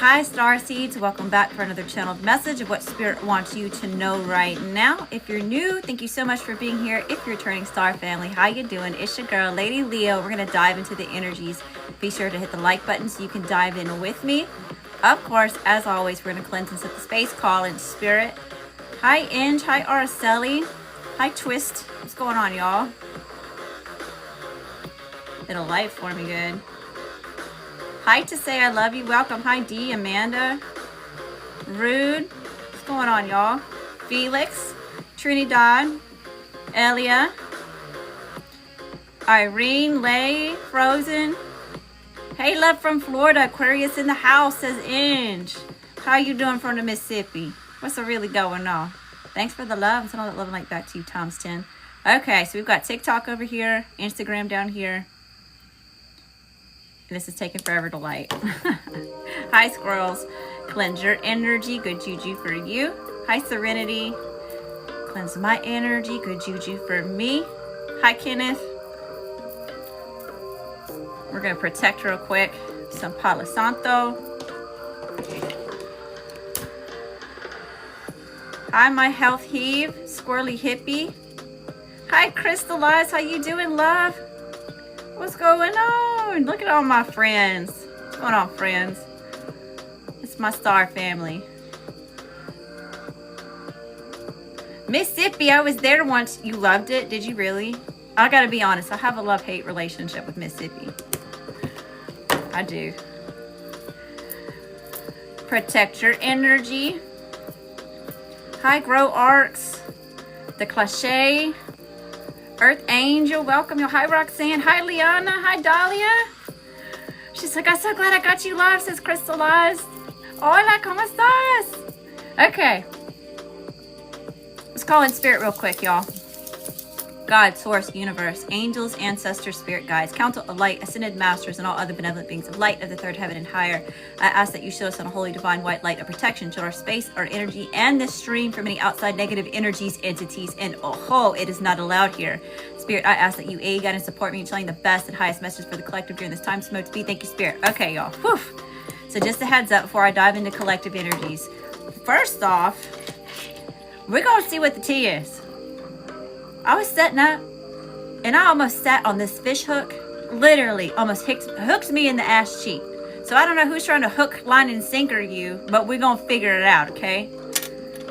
Hi Starseeds, welcome back for another channeled message of what Spirit wants you to know right now. If you're new, thank you so much for being here. If you're returning star family, how you doing? It's your girl, Lady Leo. We're going to dive into the energies. Be sure to hit the like button so you can dive in with me. Of course, as always, we're going to cleanse and set the space, call in Spirit. Hi Inge, hi Araceli, hi Twist. What's going on, y'all? It'll light for me good. Hi to say I love you. Welcome. Hi D, Amanda, Rude. What's going on, y'all? Felix, Trinidad, Elia, Irene, Lay, Frozen. Hey, love from Florida. Aquarius in the house, says Inge. How you doing from the Mississippi? What's really going on? Thanks for the love. Send all that love and light back to you times 10. Okay, so we've got TikTok over here, Instagram down here. This is taking forever to light. Hi, squirrels. Cleanse your energy. Good juju for you. Hi, Serenity. Cleanse my energy. Good juju for me. Hi, Kenneth. We're going to protect real quick. Some Palo Santo. Hi, my health heave. Squirrely hippie. Hi, Crystallize. How you doing, love? What's going on? Look at all my friends. What's going on, friends? It's my star family. Mississippi, I was there once. You loved it? Did you really? I gotta be honest. I have a love-hate relationship with Mississippi. I do. Protect your energy. Hi, Grow Arcs. The Cliche. Earth Angel, welcome you. Hi, Roxanne. Hi, Liana. Hi, Dahlia. She's like, I'm so glad I got you live, says Crystallized. Hola, ¿cómo estás? Okay. Let's call in Spirit real quick, y'all. God, Source, Universe, Angels, Ancestors, Spirit Guides, Council of Light, Ascended Masters, and all other benevolent beings of light of the third heaven and higher. I ask that you show us on a holy, divine, white light of protection, show our space, our energy, and this stream from any outside negative energies, entities, and it is not allowed here. Spirit, I ask that you aid, guide, and support me in telling the best and highest message for the collective during this time. Smoke to be. Thank you, Spirit. Okay, y'all. Whew. So just a heads up before I dive into collective energies. First off, we're going to see what the tea is. I was setting up and I almost sat on this fish hook, literally almost hooked me in the ass cheek. So I don't know who's trying to hook, line, and sinker you, but we're going to figure it out, okay?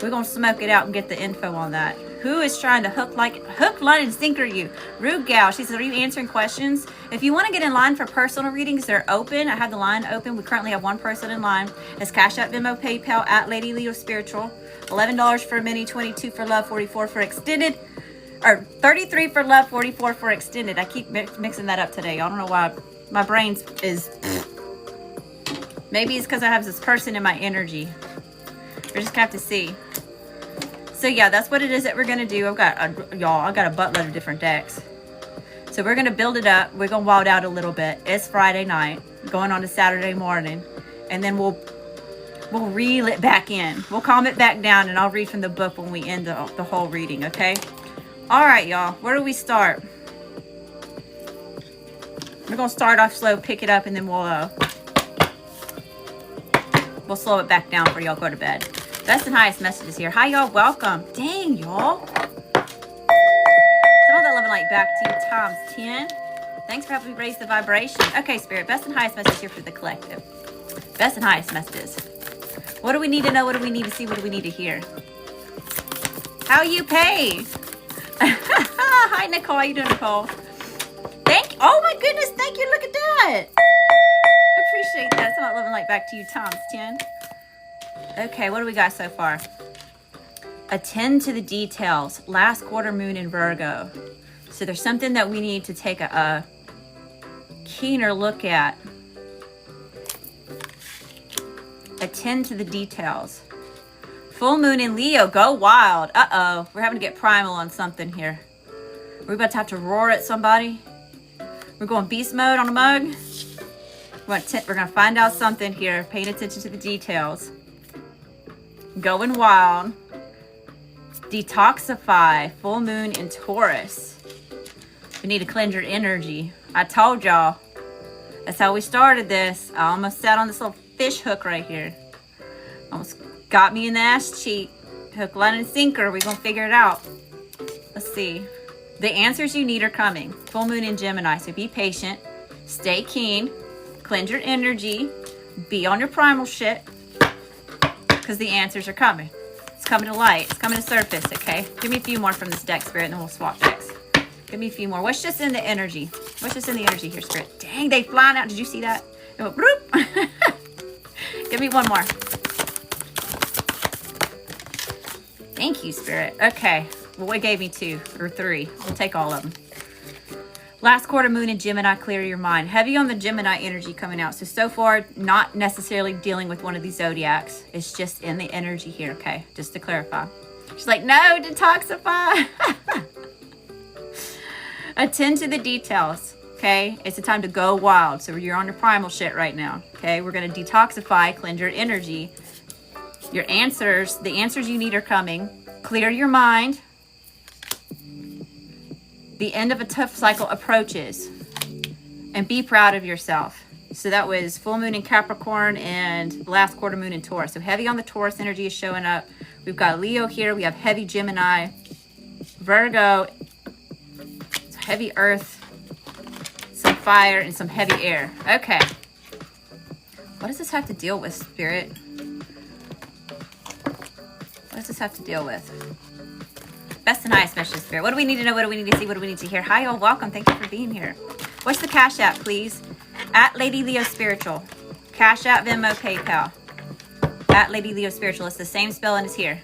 We're going to smoke it out and get the info on that. Who is trying to hook, line, and sinker you? Rude Gal, she says, are you answering questions? If you want to get in line for personal readings, they're open. I have the line open. We currently have one person in line. It's Cash App, Venmo, PayPal, at Lady Leo Spiritual. $11 for mini, $22 for love, $44 for extended. Or $33 for love, $44 for extended. I keep mixing that up today. I don't know why. My brain is... Maybe it's because I have this person in my energy. We're just going to have to see. So yeah, that's what it is that we're going to do. I've got a buttload of different decks. So we're going to build it up. We're going to wild out a little bit. It's Friday night, going on to Saturday morning. And then we'll reel it back in. We'll calm it back down, and I'll read from the book when we end the whole reading, okay? All right, y'all. Where do we start? We're going to start off slow, pick it up, and then we'll slow it back down for y'all go to bed. Best and highest messages here. Hi, y'all. Welcome. Dang, y'all. Send all that love and light back to you times 10. Thanks for helping me raise the vibration. Okay, Spirit. Best and highest message here for the collective. Best and highest messages. What do we need to know? What do we need to see? What do we need to hear? How you pay? Hi, Nicole. How you doing, Nicole? Oh, my goodness. Thank you. Look at that. I appreciate that. Send out love and light back to you times 10. Okay, what do we got so far? Attend to the details. Last quarter moon in Virgo. So there's something that we need to take a keener look at. Attend to the details. Full moon in Leo. Go wild. Uh-oh. We're having to get primal on something here. We're about to have to roar at somebody. We're going beast mode on a mug. We're going to find out something here. Paying attention to the details. Going wild. Detoxify. Full moon in Taurus. We need to cleanse your energy. I told y'all. That's how we started this. I almost sat on this little fish hook right here. Almost got me in the ass cheek. Hook, line, and sinker. We're going to figure it out. Let's see. The answers you need are coming. Full moon in Gemini. So be patient. Stay keen. Cleanse your energy. Be on your primal shit. Because the answers are coming. It's coming to light. It's coming to surface, okay? Give me a few more from this deck, Spirit, and then we'll swap decks. Give me a few more. What's just in the energy? What's just in the energy here, Spirit? Dang, they flying out. Did you see that? It went bloop. Give me one more. Thank you, Spirit. Okay. Well, what gave me 2 or 3? We'll take all of them. Last quarter moon in Gemini, clear your mind. Heavy on the Gemini energy coming out. So far, not necessarily dealing with one of these zodiacs. It's just in the energy here, okay? Just to clarify. She's like, no, detoxify. Attend to the details, okay? It's a time to go wild. So you're on your primal shit right now, okay? We're going to detoxify, cleanse your energy. Your answers, the answers you need are coming. Clear your mind. The end of a tough cycle approaches. And be proud of yourself. So that was full moon in Capricorn and last quarter moon in Taurus. So heavy on the Taurus energy is showing up. We've got Leo here. We have heavy Gemini. Virgo. Heavy earth, some fire, and some heavy air. Okay. What does this have to deal with, Spirit? What does this have to deal with? Best and highest message, Spirit. What do we need to know? What do we need to see? What do we need to hear? Hi, y'all. Welcome. Thank you for being here. What's the Cash App, please? At Lady Leo Spiritual. Cash App, Venmo, PayPal. At Lady Leo Spiritual. It's the same spelling as here.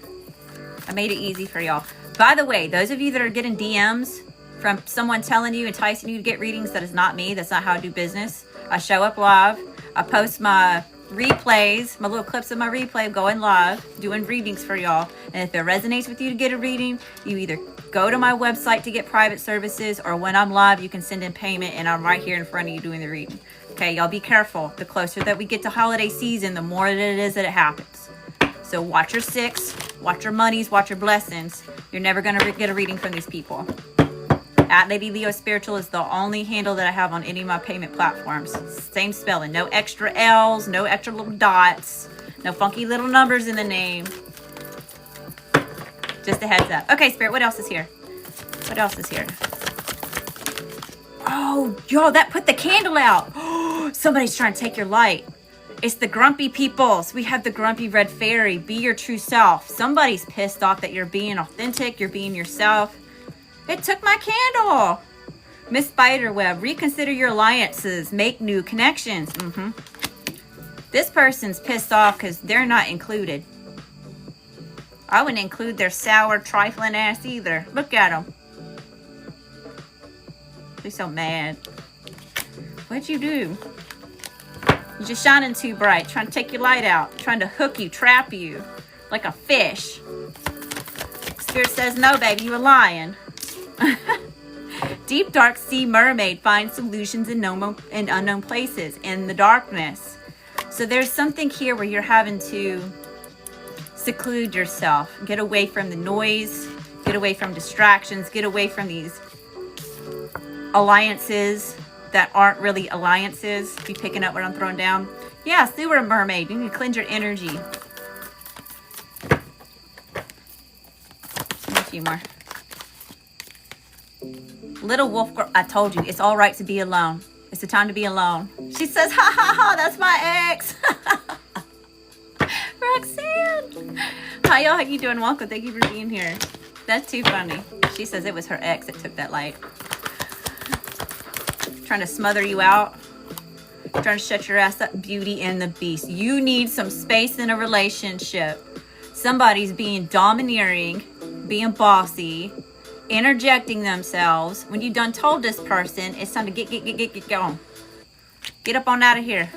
I made it easy for y'all. By the way, those of you that are getting DMs from someone telling you, enticing you to get readings, that is not me. That's not how I do business. I show up live. I post my replays, my little clips of my replay going live, doing readings for y'all. And if it resonates with you to get a reading, you either go to my website to get private services, or when I'm live, you can send in payment and I'm right here in front of you doing the reading. Okay, y'all be careful. The closer that we get to holiday season, the more that it is that it happens. So watch your 6, watch your monies, watch your blessings. You're never going to get a reading from these people. At Lady Leo Spiritual is the only handle that I have on any of my payment platforms. Same spelling. No extra L's, no extra little dots, no funky little numbers in the name. Just a heads up. Okay, Spirit, what else is here? What else is here? Oh, yo, that put the candle out. Oh, somebody's trying to take your light. It's the grumpy peoples. We have the grumpy red fairy. Be your true self. Somebody's pissed off that you're being authentic. You're being yourself. It took my candle. Miss Spiderweb, reconsider your alliances. Make new connections. This person's pissed off because they're not included. I wouldn't include their sour, trifling ass either. Look at them. They're so mad. What'd you do? You're just shining too bright. Trying to take your light out. Trying to hook you, trap you. Like a fish. Spirit says, no, baby, you were lying. Deep dark sea mermaid finds solutions in unknown places in the darkness. So there's something here where you're having to seclude yourself, get away from the noise, get away from distractions, get away from these alliances that aren't really alliances. You picking up what I'm throwing down? Yeah, sewer mermaid. You need to cleanse your energy. A few more. Little wolf girl, I told you, it's all right to be alone. It's the time to be alone. She says, ha ha ha, that's my ex. Roxanne. Hi y'all, how you doing? Welcome, thank you for being here. That's too funny. She says it was her ex that took that light. Trying to smother you out. Trying to shut your ass up. Beauty and the Beast. You need some space in a relationship. Somebody's being domineering, being bossy, interjecting themselves. When you done told this person, it's time to get going. Get up on out of here.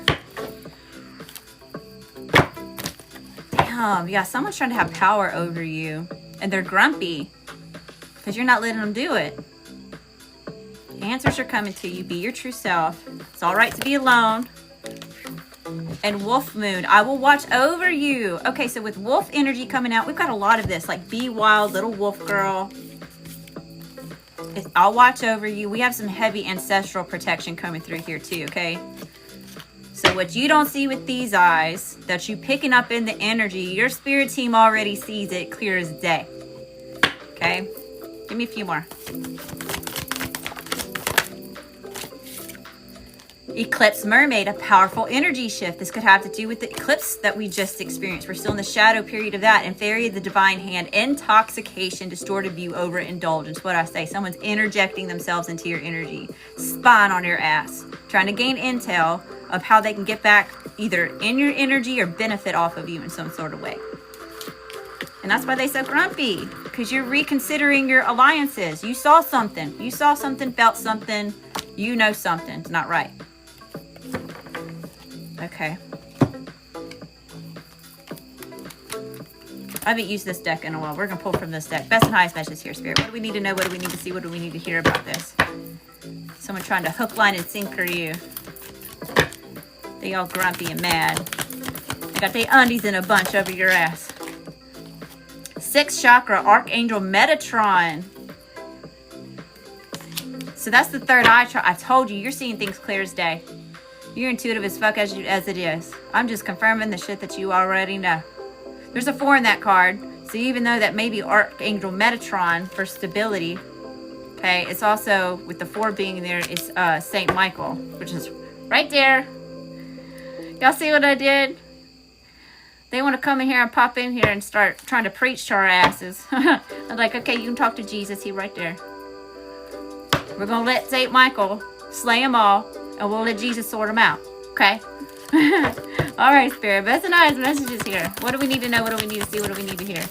Damn, yeah, someone's trying to have power over you. And they're grumpy. Because you're not letting them do it. Answers are coming to you. Be your true self. It's all right to be alone. And Wolf Moon, I will watch over you. Okay, so with wolf energy coming out, we've got a lot of this. Like, be wild, little wolf girl. I'll watch over you. We have some heavy ancestral protection coming through here too, okay? So what you don't see with these eyes, that you picking up in the energy, your spirit team already sees it clear as day. Okay? Give me a few more. Eclipse Mermaid, a powerful energy shift. This could have to do with the eclipse that we just experienced. We're still in the shadow period of that. And Fairy of the Divine Hand, intoxication, distorted view, overindulgence. What I say, someone's interjecting themselves into your energy, spying on your ass, trying to gain intel of how they can get back either in your energy or benefit off of you in some sort of way. And that's why they're so grumpy, because you're reconsidering your alliances. You saw something, felt something, you know something's not right. Okay. I haven't used this deck in a while. We're going to pull from this deck. Best and highest messages here, Spirit. What do we need to know? What do we need to see? What do we need to hear about this? Someone trying to hook, line, and sinker you. They all grumpy and mad. They got their undies in a bunch over your ass. 6th chakra, Archangel Metatron. So that's the 3rd eye chart. I told you, you're seeing things clear as day. You're intuitive as fuck as it is. I'm just confirming the shit that you already know. There's a 4 in that card. So even though that may be Archangel Metatron for stability, okay, it's also, with the 4 being there, it's Saint Michael, which is right there. Y'all see what I did? They want to come in here and pop in here and start trying to preach to our asses. I'm like, okay, you can talk to Jesus. He right there. We're going to let Saint Michael slay them all, and we'll let Jesus sort them out. Okay? All right, Spirit. Best and highest messages here. What do we need to know? What do we need to see? What do we need to hear?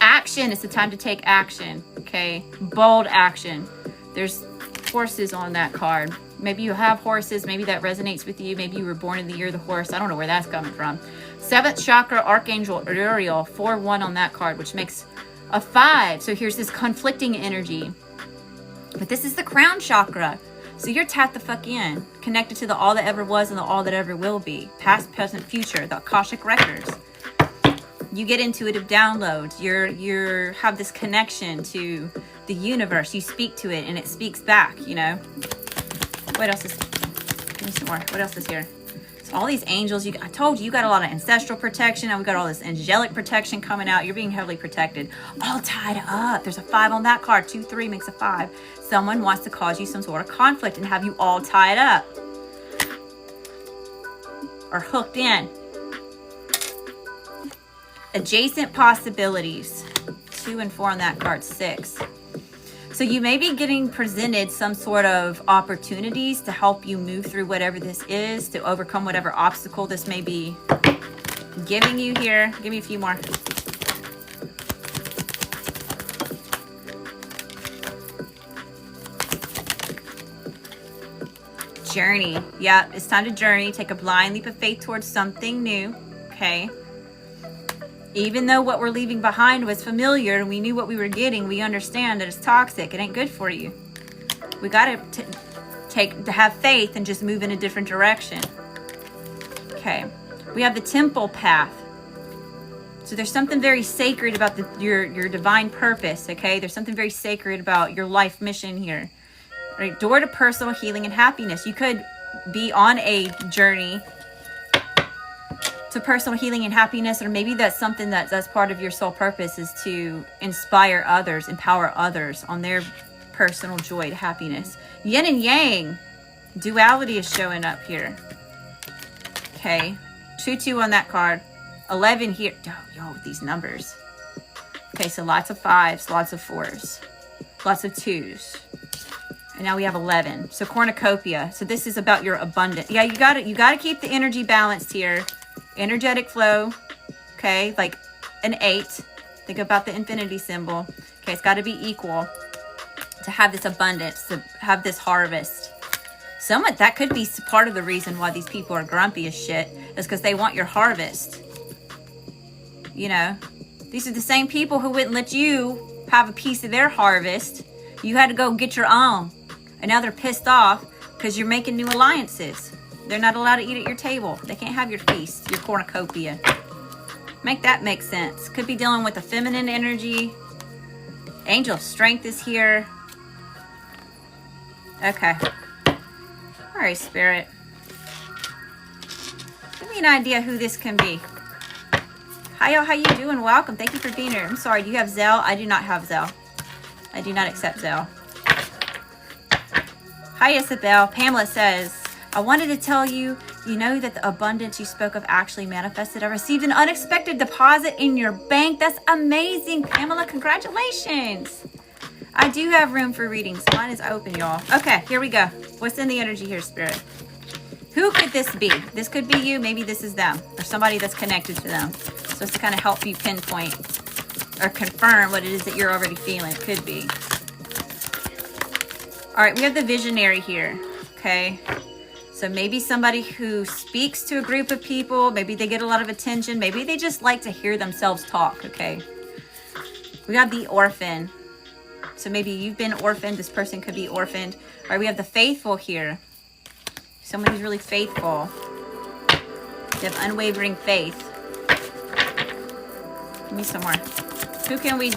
Action. It's the time to take action. Okay? Bold action. There's horses on that card. Maybe you have horses. Maybe that resonates with you. Maybe you were born in the year of the horse. I don't know where that's coming from. 7th chakra, Archangel Uriel. 4-1 on that card, which makes a 5. So here's this conflicting energy. But this is the crown chakra. So you're tapped the fuck in. Connected to the all that ever was and the all that ever will be. Past, present, future. The Akashic records. You get intuitive downloads. You have this connection to the universe. You speak to it and it speaks back, you know. What else is... Give me some more. What else is here? So all these angels. I told you, you got a lot of ancestral protection. And we got all this angelic protection coming out. You're being heavily protected. All tied up. There's a 5 on that card. 2, 3 makes a 5. Someone wants to cause you some sort of conflict and have you all tied up. Or hooked in. Adjacent possibilities. 2 and 4 on that card. 6. So you may be getting presented some sort of opportunities to help you move through whatever this is, to overcome whatever obstacle this may be giving you here. Give me a few more. Journey. Yeah, it's time to journey. Take a blind leap of faith towards something new. Okay. Even though what we're leaving behind was familiar and we knew what we were getting, we understand that it's toxic. It ain't good for you. We got to have faith and just move in a different direction. Okay. We have the temple path. So there's something very sacred about your divine purpose, okay? There's something very sacred about your life mission here. Right? Door to personal healing and happiness. You could be on a journey to personal healing and happiness, or maybe that's something that's part of your soul purpose, is to inspire others, empower others on their personal joy to happiness. Yin and yang. Duality is showing up here. Okay. 2-2 on that card. 11 here. Oh, yo, with these numbers. Okay, so lots of 5s, lots of 4s, lots of 2s. And now we have 11. So cornucopia. So this is about your abundance. Yeah, you gotta keep the energy balanced here. Energetic flow. Okay, like an 8. Think about the infinity symbol. Okay, it's got to be equal to have this abundance, to have this harvest. Somewhat that could be part of the reason why these people are grumpy as shit, is because they want your harvest. You know, these are the same people who wouldn't let you have a piece of their harvest. You had to go get your own. And now they're pissed off because you're making new alliances. They're not allowed to eat at your table. They can't have your feast, your cornucopia. Make that make sense. Could be dealing with a feminine energy. Angel of strength is here. Okay. All right, Spirit. Give me an idea who this can be. Hi, y'all. How you doing? Welcome. Thank you for being here. I'm sorry. Do you have Zelle? I do not have Zelle. I do not accept Zelle. Hi, Isabel. Pamela says, I wanted to tell you, you know that the abundance you spoke of actually manifested. I received an unexpected deposit in your bank. That's amazing, Pamela. Congratulations. I do have room for readings. Mine is open, y'all. Okay, here we go. What's in the energy here, Spirit? Who could this be? This could be you. Maybe this is them or somebody that's connected to them. So it's to kind of help you pinpoint or confirm what it is that you're already feeling. It could be. All right, we have the visionary here. Okay. So maybe somebody who speaks to a group of people. Maybe they get a lot of attention. Maybe they just like to hear themselves talk. Okay. We have the orphan. So maybe you've been orphaned. This person could be orphaned. All right, we have the faithful here. Someone who's really faithful. They have unwavering faith. Give me some more. Who can we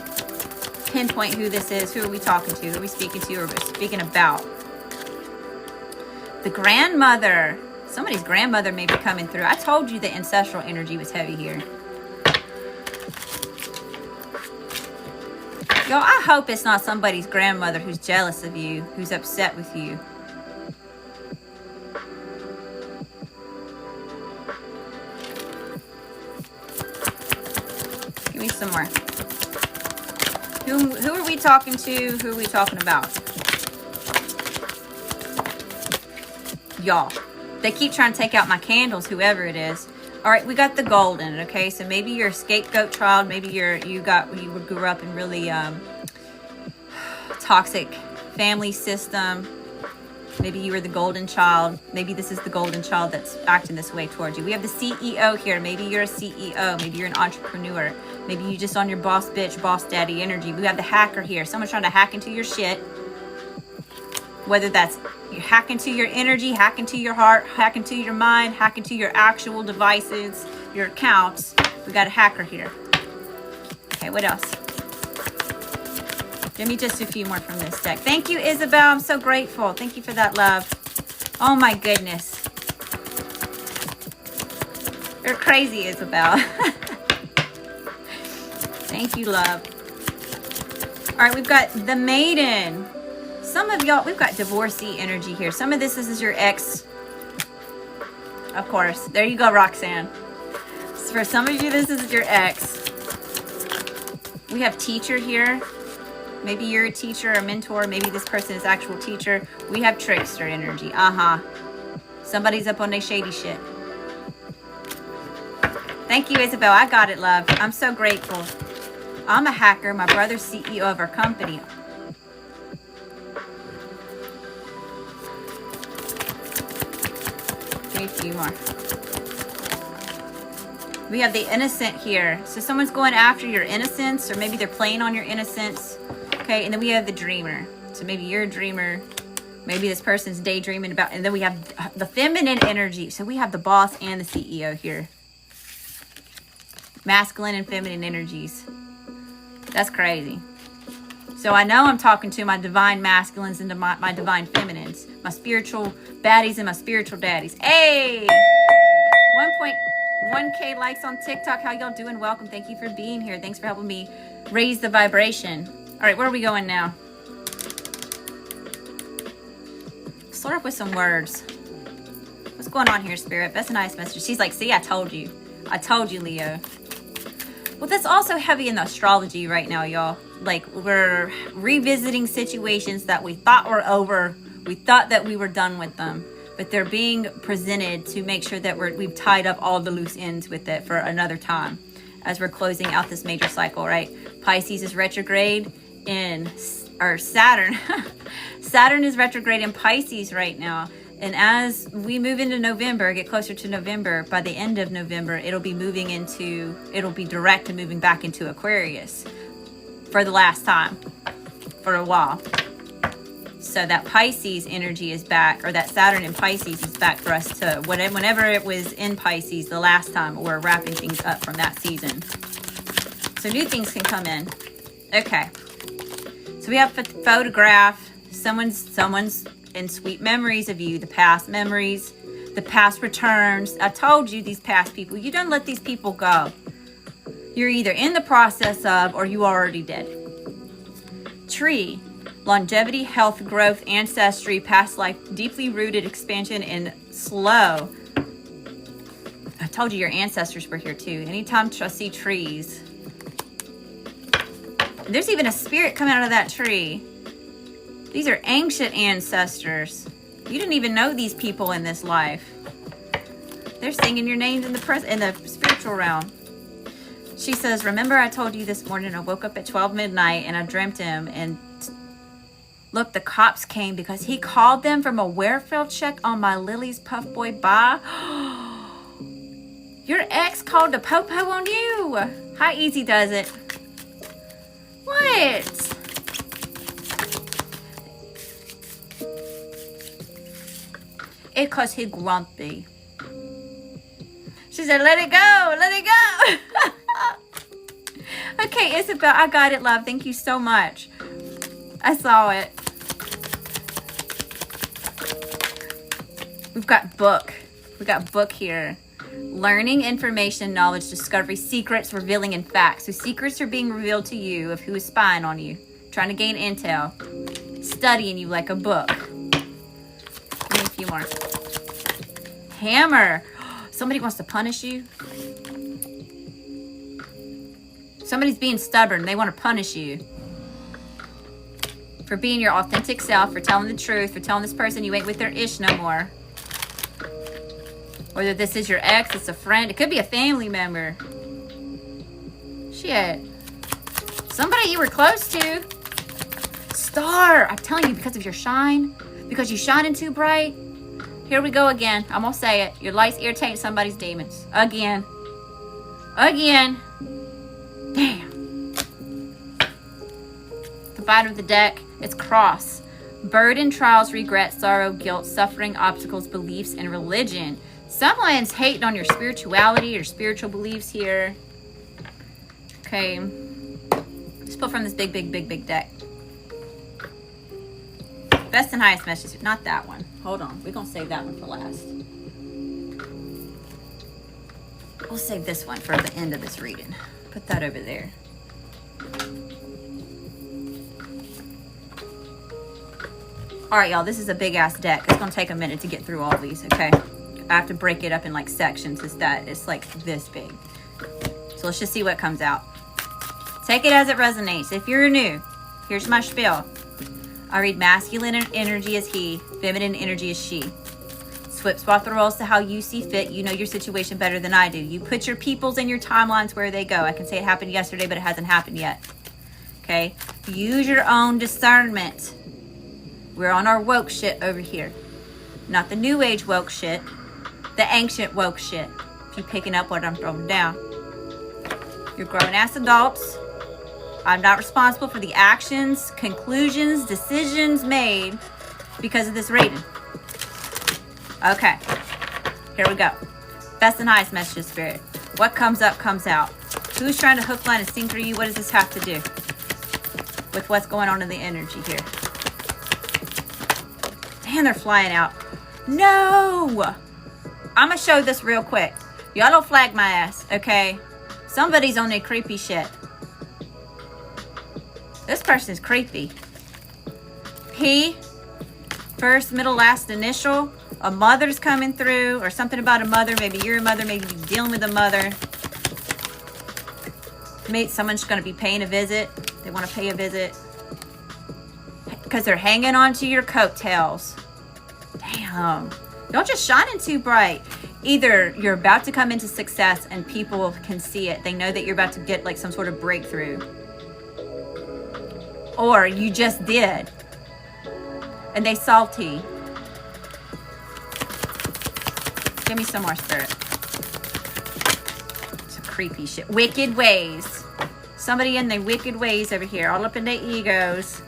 pinpoint who this is? Who are we talking to? Who are we speaking to? Or we're speaking about? The grandmother. Somebody's grandmother may be coming through. I told you the ancestral energy was heavy here. Yo, I hope it's not somebody's grandmother who's jealous of you, who's upset with you. Give me some more. Who are we talking to? Who are we talking about? Y'all. They keep trying to take out my candles, whoever it is. All right, we got the golden, okay? So maybe you're a scapegoat child. Maybe you grew up in really toxic family system. Maybe you were the golden child. Maybe this is the golden child that's acting this way towards you. We have the CEO here. Maybe you're a CEO. Maybe you're an entrepreneur. Maybe you just on your boss bitch, boss daddy energy. We have the hacker here. Someone's trying to hack into your shit. Whether that's you hack into your energy, hack into your heart, hack into your mind, hack into your actual devices, your accounts. We got a hacker here. Okay, what else? Give me just a few more from this deck. Thank you, Isabel. I'm so grateful. Thank you for that love. Oh my goodness. You're crazy, Isabel. Thank you, love. All right, we've got the maiden. Some of y'all, we've got divorcee energy here. Some of this is your ex. Of course. There you go, Roxanne. So for some of you, this is your ex. We have teacher here. Maybe you're a teacher or mentor. Maybe this person is actual teacher. We have trickster energy. Somebody's up on their shady shit. Thank you, Isabel. I got it, love. I'm so grateful. I'm a hacker. My brother's CEO of our company. A few more. We have the innocent here. So someone's going after your innocence, or maybe they're playing on your innocence. Okay, and then we have the dreamer. So maybe you're a dreamer. Maybe this person's daydreaming about, and then we have the feminine energy. So we have the boss and the CEO here. Masculine and feminine energies. That's crazy. So I know I'm talking to my divine masculines and to my divine feminines. My spiritual baddies and my spiritual daddies. Hey! 1.1K likes on TikTok. How y'all doing? Welcome. Thank you for being here. Thanks for helping me raise the vibration. All right, where are we going now? Start off with some words. What's going on here, Spirit? That's a nice message. She's like, see, I told you. I told you, Leo. Well, that's also heavy in the astrology right now, y'all. Like, we're revisiting situations that we thought were over. We thought that we were done with them. But they're being presented to make sure that we've tied up all the loose ends with it for another time. As we're closing out this major cycle, right? Pisces is retrograde in, or Saturn. Saturn is retrograde in Pisces right now. And as we move into November, get closer to November, by the end of November, it'll be direct and moving back into Aquarius for the last time, for a while. So that Pisces energy is back, or that Saturn in Pisces is back for us to, whenever it was in Pisces the last time, we're wrapping things up from that season. So new things can come in. Okay. So we have a photograph. Someone's in sweet memories of you, the past memories, The past returns. I told you, these past people, you don't let these people go. You're either in the process of, or you already did. Tree. Longevity, health, growth, ancestry, past life, deeply rooted expansion, and slow. I told you your ancestors were here too. Anytime I see trees. There's even a spirit coming out of that tree. These are ancient ancestors. You didn't even know these people in this life. They're singing your names in the spiritual realm. She says, remember I told you this morning I woke up at 12 midnight and I dreamt him, and look, the cops came because he called them from a welfare check on my Lily's Puff Boy Bye. Your ex called the popo on you. How easy does it? What? It's cause he grumpy. She said, let it go, let it go. Okay, Isabel, I got it, love. Thank you so much. I saw it. We've got book. We got book here. Learning, information, knowledge, discovery, secrets, revealing, and facts. So secrets are being revealed to you of who is spying on you, trying to gain intel, studying you like a book. Give me a few more. Hammer. Somebody wants to punish you. Somebody's being stubborn. They want to punish you for being your authentic self, for telling the truth, for telling this person you ain't with their ish no more. Whether this is your ex, it's a friend, it could be a family member. Shit. Somebody you were close to. Star. I'm telling you, because of your shine, because you shining too bright. Here we go again. I'm gonna say it. Your lights irritate somebody's demons. Again. Again. Damn. The bottom of the deck, it's cross. Burden, trials, regret, sorrow, guilt, suffering, obstacles, beliefs, and religion. Someone's hating on your spirituality or spiritual beliefs here. Okay. Let's pull from this big deck. Best and highest messages. Not that one. Hold on. We're going to save that one for last. We'll save this one for the end of this reading. Put that over there. All right, y'all. This is a big ass deck. It's going to take a minute to get through all these, okay? I have to break it up in like sections. It's like this big. So let's just see what comes out. Take it as it resonates. If you're new, here's my spiel. I read masculine energy as he, feminine energy as she. Swap the roles to how you see fit. You know your situation better than I do. You put your peoples and your timelines where they go. I can say it happened yesterday, but it hasn't happened yet. Okay? Use your own discernment. We're on our woke shit over here. Not the new age woke shit. The ancient woke shit. If you're picking up what I'm throwing down. You're grown-ass adults. I'm not responsible for the actions, conclusions, decisions made because of this reading. Okay. Here we go. Best and highest messages, Spirit. What comes up, comes out. Who's trying to hook, line, and sinker you? What does this have to do with what's going on in the energy here? Damn, they're flying out. No! I'm going to show this real quick. Y'all don't flag my ass, okay? Somebody's on their creepy shit. This person is creepy. P, first, middle, last, initial. A mother's coming through, or something about a mother. Maybe you're a mother. Maybe you're dealing with a mother. Maybe someone's going to be paying a visit. They want to pay a visit. Because they're hanging on to your coattails. Damn. Don't just shining too bright. Either you're about to come into success and people can see it. They know that you're about to get like some sort of breakthrough. Or you just did. And they salty. Give me some more, Spirit. Some creepy shit. Wicked ways. Somebody in their wicked ways over here. All up in their egos.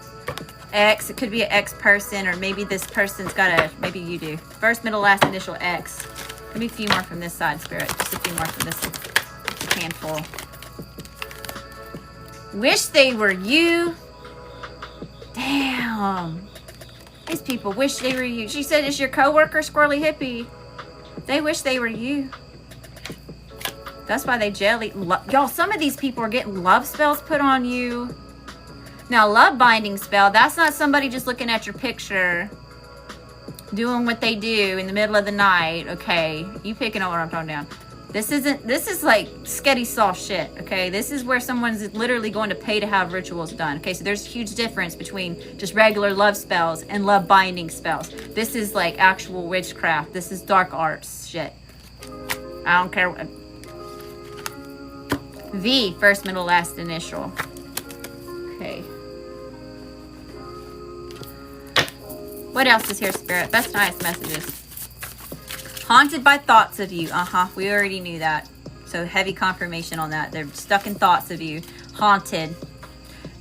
X. It could be an X person. Or maybe this person's got a... Maybe you do. First, middle, last, initial X. Give me a few more from this side, Spirit. Just a few more from this handful. Wish they were you. Damn. These people wish they were you. She said, it's your coworker, Squirrely Hippie. They wish they were you. That's why they jelly. Y'all, some of these people are getting love spells put on you. Now, love binding spell, that's not somebody just looking at your picture, doing what they do in the middle of the night, okay? You picking up what I'm talking about. This is like sketty soft shit, okay? This is where someone's literally going to pay to have rituals done, okay? So there's a huge difference between just regular love spells and love binding spells. This is like actual witchcraft. This is dark arts shit. I don't care. V, first, middle, last initial. Okay. What else is here, Spirit? Best nice messages. Haunted by thoughts of you. We already knew that. So heavy confirmation on that. They're stuck in thoughts of you. Haunted.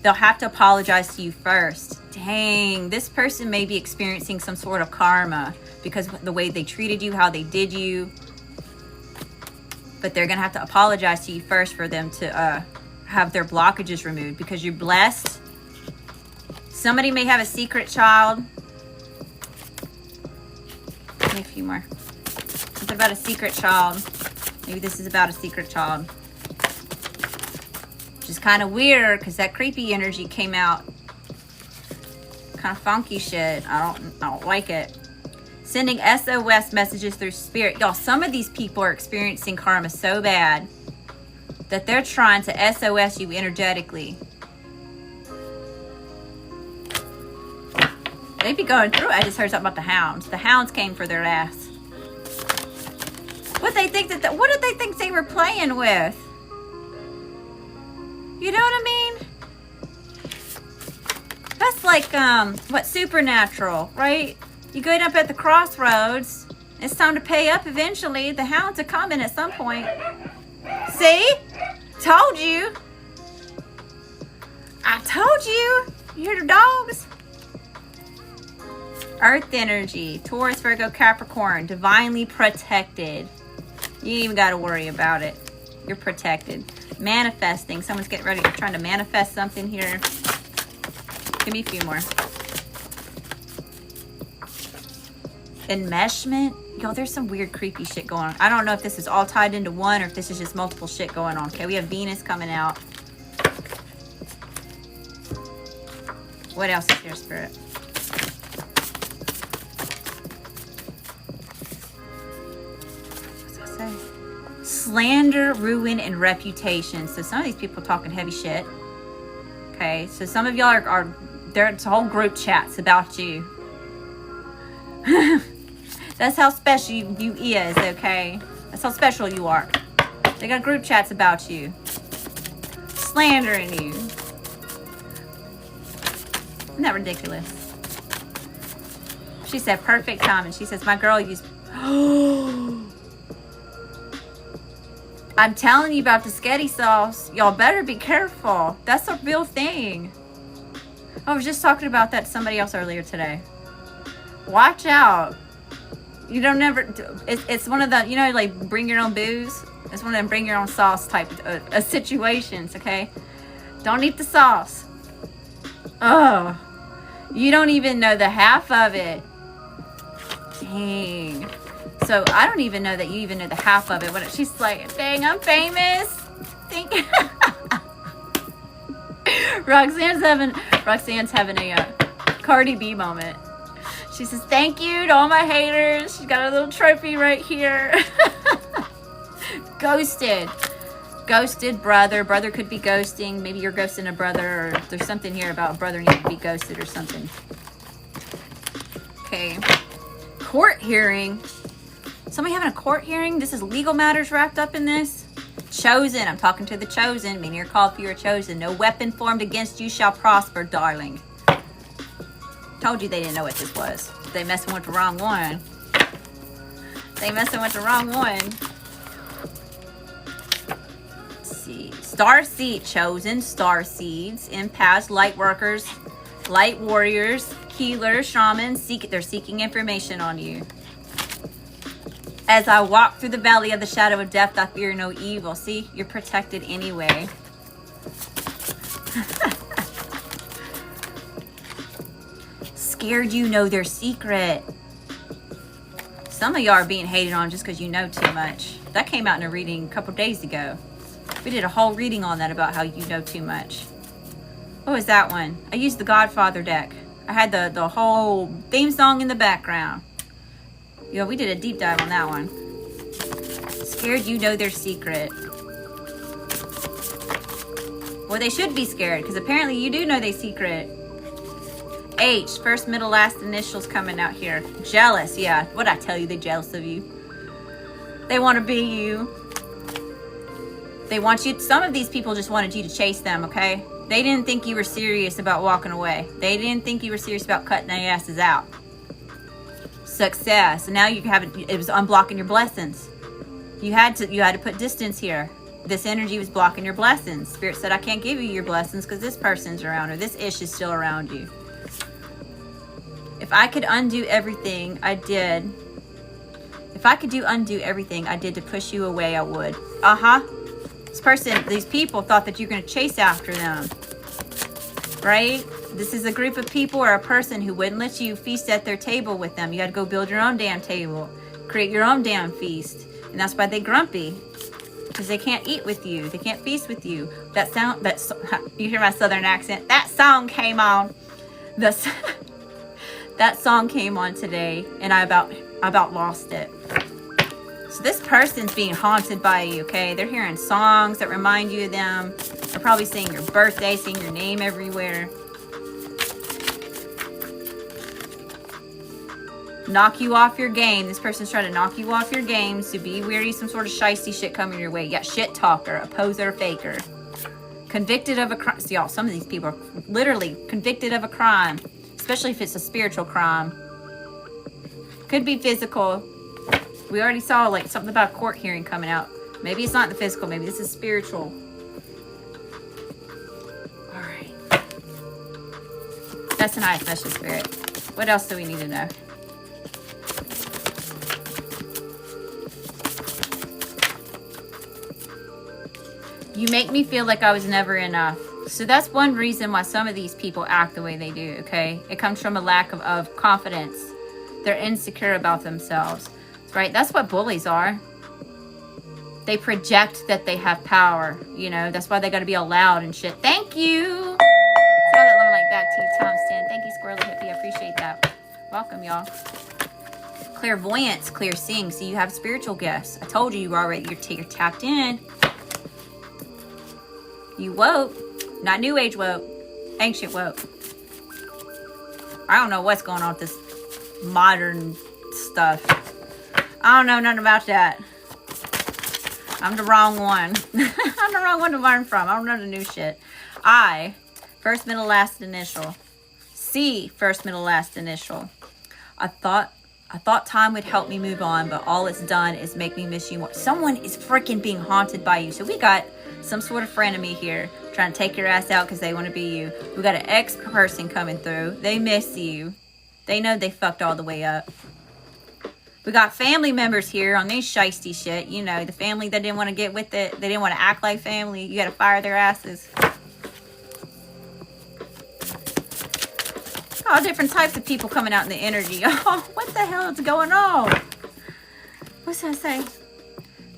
They'll have to apologize to you first. Dang. This person may be experiencing some sort of karma because of the way they treated you, how they did you. But they're going to have to apologize to you first for them to have their blockages removed because you're blessed. Somebody may have a secret child. Give me a few more. Something about a secret child. Maybe this is about a secret child. Which is kind of weird because that creepy energy came out. Kind of funky shit. I don't like it. Sending SOS messages through spirit. Y'all, some of these people are experiencing karma so bad that they're trying to SOS you energetically. They be going through it. I just heard something about the hounds. The hounds came for their ass. What did they think they were playing with? You know what I mean? That's like what, supernatural, right? You go up at the crossroads. It's time to pay up eventually. The hounds are coming at some point. See? Told you. I told you. You hear the dogs? Earth energy. Taurus, Virgo, Capricorn. Divinely protected. You ain't even got to worry about it. You're protected. Manifesting. Someone's getting ready. You're trying to manifest something here. Give me a few more. Enmeshment. Yo, there's some weird creepy shit going on. I don't know if this is all tied into one or if this is just multiple shit going on. Okay, we have Venus coming out. What else is here, Spirit? What's that say? Slander, ruin, and reputation. So some of these people are talking heavy shit. Okay, so some of y'all are there's a whole group chats about you. That's how special you is, okay? That's how special you are. They got group chats about you. Slandering you. Isn't that ridiculous? She said perfect timing. She says, my girl used... I'm telling you about the sketty sauce. Y'all better be careful. That's a real thing. I was just talking about that to somebody else earlier today. Watch out. You don't never, it's one of the, you know, like bring your own booze. It's one of them bring your own sauce type of situations, okay? Don't eat the sauce. Oh, you don't even know the half of it. Dang. So I don't even know that you even know the half of it. When she's like, dang, I'm famous. Thank you. Roxanne's having a Cardi B moment. She says, thank you to all my haters. She's got a little trophy right here. Ghosted. Ghosted brother. Brother could be ghosting. Maybe you're ghosting a brother, or there's something here about a brother needing to be ghosted or something. Okay. Court hearing. Somebody having a court hearing? This is legal matters wrapped up in this? Chosen. I'm talking to the chosen. Meaning you're called for your chosen. No weapon formed against you shall prosper, darling. Told you they didn't know what this was. They messing with the wrong one. They messing with the wrong one. Let's see. Starseed. Chosen. Starseeds. Empaths. Light workers. Light warriors. Healers. Shamans. They're seeking information on you. As I walk through the valley of the shadow of death, I fear no evil. See? You're protected anyway. Scared you know their secret. Some of y'all are being hated on just because you know too much. That came out in a reading a couple days ago. We did a whole reading on that about how you know too much. What was that one? I used the Godfather deck. I had the whole theme song in the background. You know, we did a deep dive on that one. Scared you know their secret. Well, they should be scared because apparently you do know their secret. H, first, middle, last initials coming out here. Jealous, yeah. What'd I tell you? They're jealous of you. They want to be you. They want you. Some of these people just wanted you to chase them, okay? They didn't think you were serious about walking away. They didn't think you were serious about cutting their asses out. Success. And now you have it was unblocking your blessings. You had to put distance here. This energy was blocking your blessings. Spirit said, I can't give you your blessings because this person's around or this ish is still around you. If I could undo everything I did, to push you away, I would. These people thought that you're going to chase after them. Right? This is a group of people or a person who wouldn't let you feast at their table with them. You got to go build your own damn table. Create your own damn feast. And that's why they're grumpy. Because they can't eat with you. They can't feast with you. You hear my southern accent? That song came on. That song came on today, and I about lost it. So this person's being haunted by you, okay? They're hearing songs that remind you of them. They're probably saying your birthday, saying your name everywhere. Knock you off your game. This person's trying to knock you off your game. So be wary, some sort of shiesty shit coming your way. You got shit talker, opposer, faker. Convicted of a crime. See, y'all, some of these people are literally convicted of a crime. Especially if it's a spiritual crime. Could be physical. We already saw like something about a court hearing coming out. Maybe it's not the physical. Maybe this is spiritual. Alright. That's an high special spirit. What else do we need to know? You make me feel like I was never enough. So that's one reason why some of these people act the way they do, okay? It comes from a lack of confidence. They're insecure about themselves, right? That's what bullies are. They project that they have power, you know? That's why they got to be all loud and shit. Thank you! Throw that love like back to you, Tom Stan. Thank you, Squirrely Hippie. I appreciate that. Welcome, y'all. Clairvoyance, clear seeing. So you have spiritual gifts. I told you were already, you're tapped in. You woke. Not new age woke. Ancient woke. I don't know what's going on with this modern stuff. I don't know nothing about that. I'm the wrong one. I'm the wrong one to learn from. I don't know the new shit. I, first, middle, last initial. C, first, middle, last initial. I thought time would help me move on, but all it's done is make me miss you more. Someone is freaking being haunted by you. So we got some sort of frenemy here trying to take your ass out because they want to be you. We got an ex person coming through. They miss you. They know they fucked all the way up. We got family members here on this shiesty shit. You know, the family that didn't want to get with it. They didn't want to act like family. You got to fire their asses. All different types of people coming out in the energy. Oh, what the hell is going on? What's that say?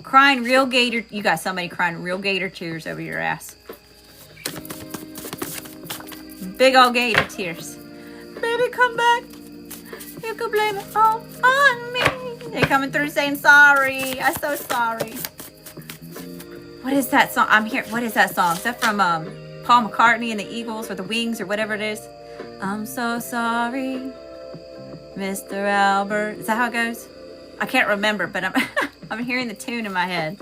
Crying real gator. You got somebody crying real gator tears over your ass. Big old gator tears. Baby, come back. You could blame it all on me. They're coming through saying sorry. I'm so sorry. What is that song? I'm here. What is that song? Is that from Paul McCartney and the Eagles or the Wings or whatever it is? I'm so sorry, Mr. Albert. Is that how it goes? I can't remember, but I'm hearing the tune in my head.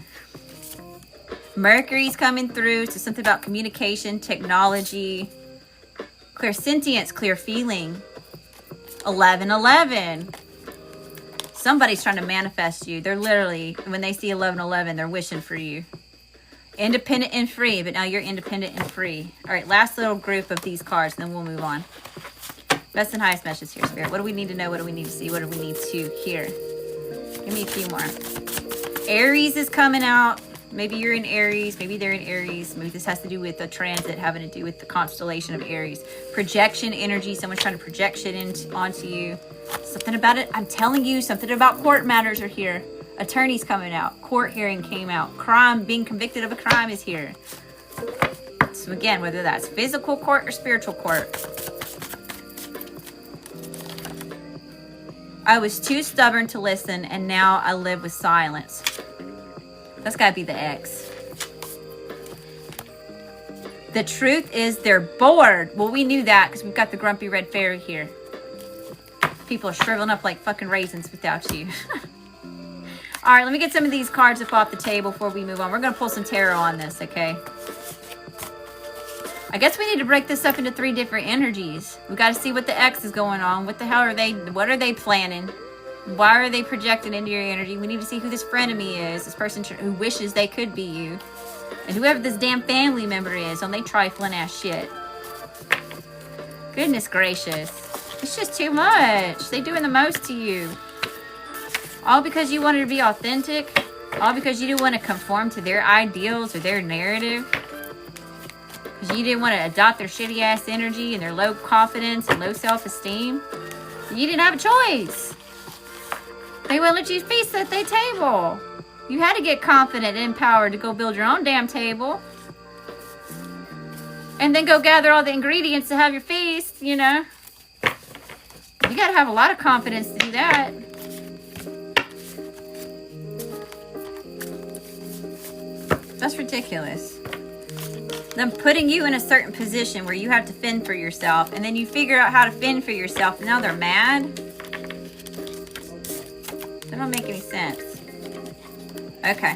Mercury's coming through. So something about communication, technology, clairsentience, clear feeling. 1111. Somebody's trying to manifest you. They're literally, when they see 1111, they're wishing for you. Independent and free, but now you're independent and free. All right, last little group of these cards, and then we'll move on. Best and highest messages here, Spirit. What do we need to know? What do we need to see? What do we need to hear? Give me a few more. Aries is coming out. Maybe you're in Aries. Maybe they're in Aries. Maybe this has to do with a transit having to do with the constellation of Aries. Projection energy. Someone's trying to project shit onto you. Something about it. I'm telling you, something about court matters are here. Attorneys coming out. Court hearing came out. Crime, being convicted of a crime is here. So again, whether that's physical court or spiritual court. I was too stubborn to listen, and now I live with silence. That's got to be the ex. The truth is they're bored. Well, we knew that because we've got the grumpy red fairy here. People are shriveling up like fucking raisins without you. All right, let me get some of these cards up off the table before we move on. We're going to pull some tarot on this, okay? I guess we need to break this up into 3 different energies. We got to see what the X is going on. What the hell are they, what are they planning? Why are they projecting into your energy? We need to see who this frenemy is. This person who wishes they could be you. And whoever this damn family member is on they trifling ass shit. Goodness gracious. It's just too much. They doing the most to you. All because you wanted to be authentic. All because you didn't want to conform to their ideals or their narrative. Because you didn't want to adopt their shitty ass energy and their low confidence and low self-esteem. You didn't have a choice. They wouldn't let you feast at their table. You had to get confident and empowered to go build your own damn table. And then go gather all the ingredients to have your feast, you know. You gotta have a lot of confidence to do that. That's ridiculous. Them putting you in a certain position where you have to fend for yourself, and then you figure out how to fend for yourself, and now they're mad. That don't make any sense. Okay.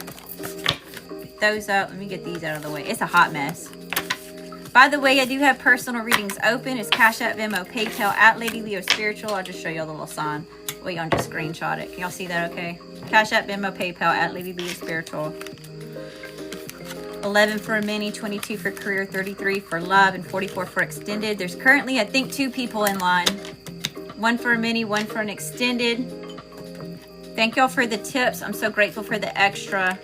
Those up. Let me get these out of the way. It's a hot mess. By the way, I do have personal readings open. It's Cash App, Venmo, PayPal at Lady Leo Spiritual. I'll just show you a little sign. Wait, I'll just screenshot it. Can y'all see that okay? Cash App, Venmo, PayPal at Lady Leo Spiritual. 11 for a mini, 22 for career, 33 for love, and 44 for extended. There's currently, I think, 2 people in line. 1 for a mini, 1 for an extended. Thank y'all for the tips. I'm so grateful for the extra.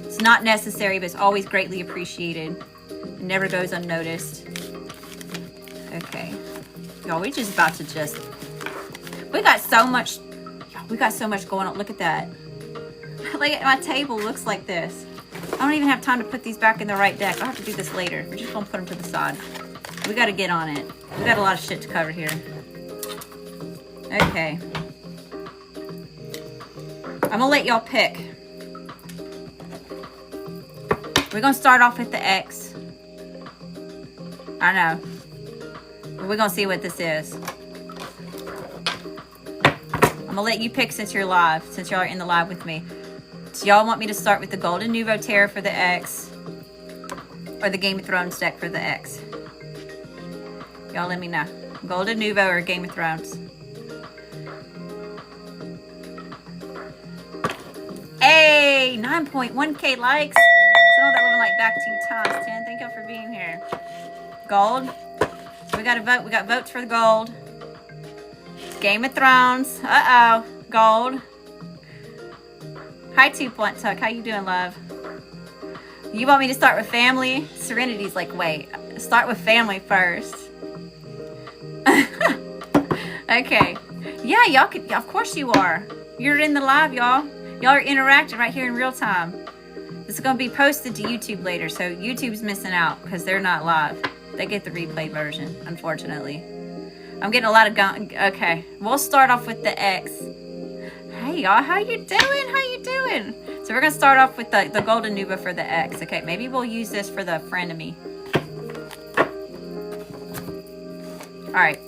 It's not necessary, but it's always greatly appreciated. It never goes unnoticed. Okay. Y'all, we just about to just... We got so much going on. Look at that. Like, my table looks like this. I don't even have time to put these back in the right deck. I'll have to do this later. We're just going to put them to the side. We got to get on it. We got a lot of shit to cover here. Okay. I'm going to let y'all pick. We're going to start off with the X. I know. We're going to see what this is. I'm going to let you pick since you're live. Since y'all are in the live with me. So y'all want me to start with the Golden Nouveau Tarot for the X, or the Game of Thrones deck for the X? Y'all let me know. Golden Nouveau or Game of Thrones? Hey, 9.1k likes. Some of that women like back 2 times. 10. Thank y'all for being here. Gold. So we got a vote. We got votes for the gold. Game of Thrones. Uh-oh. Gold. Hi, 2 Point Tuck. How you doing, love? You want me to start with family? Serenity's like, wait. Start with family first. Okay. Yeah, y'all could. Of course you are. You're in the live, y'all. Y'all are interacting right here in real time. This is going to be posted to YouTube later, so YouTube's missing out because they're not live. They get the replay version, unfortunately. I'm getting a lot of okay. We'll start off with the X. Hey y'all, how you doing? How you doing? So we're gonna start off with the Golden Nouveau for the X. Okay, maybe we'll use this for the frenemy. All right,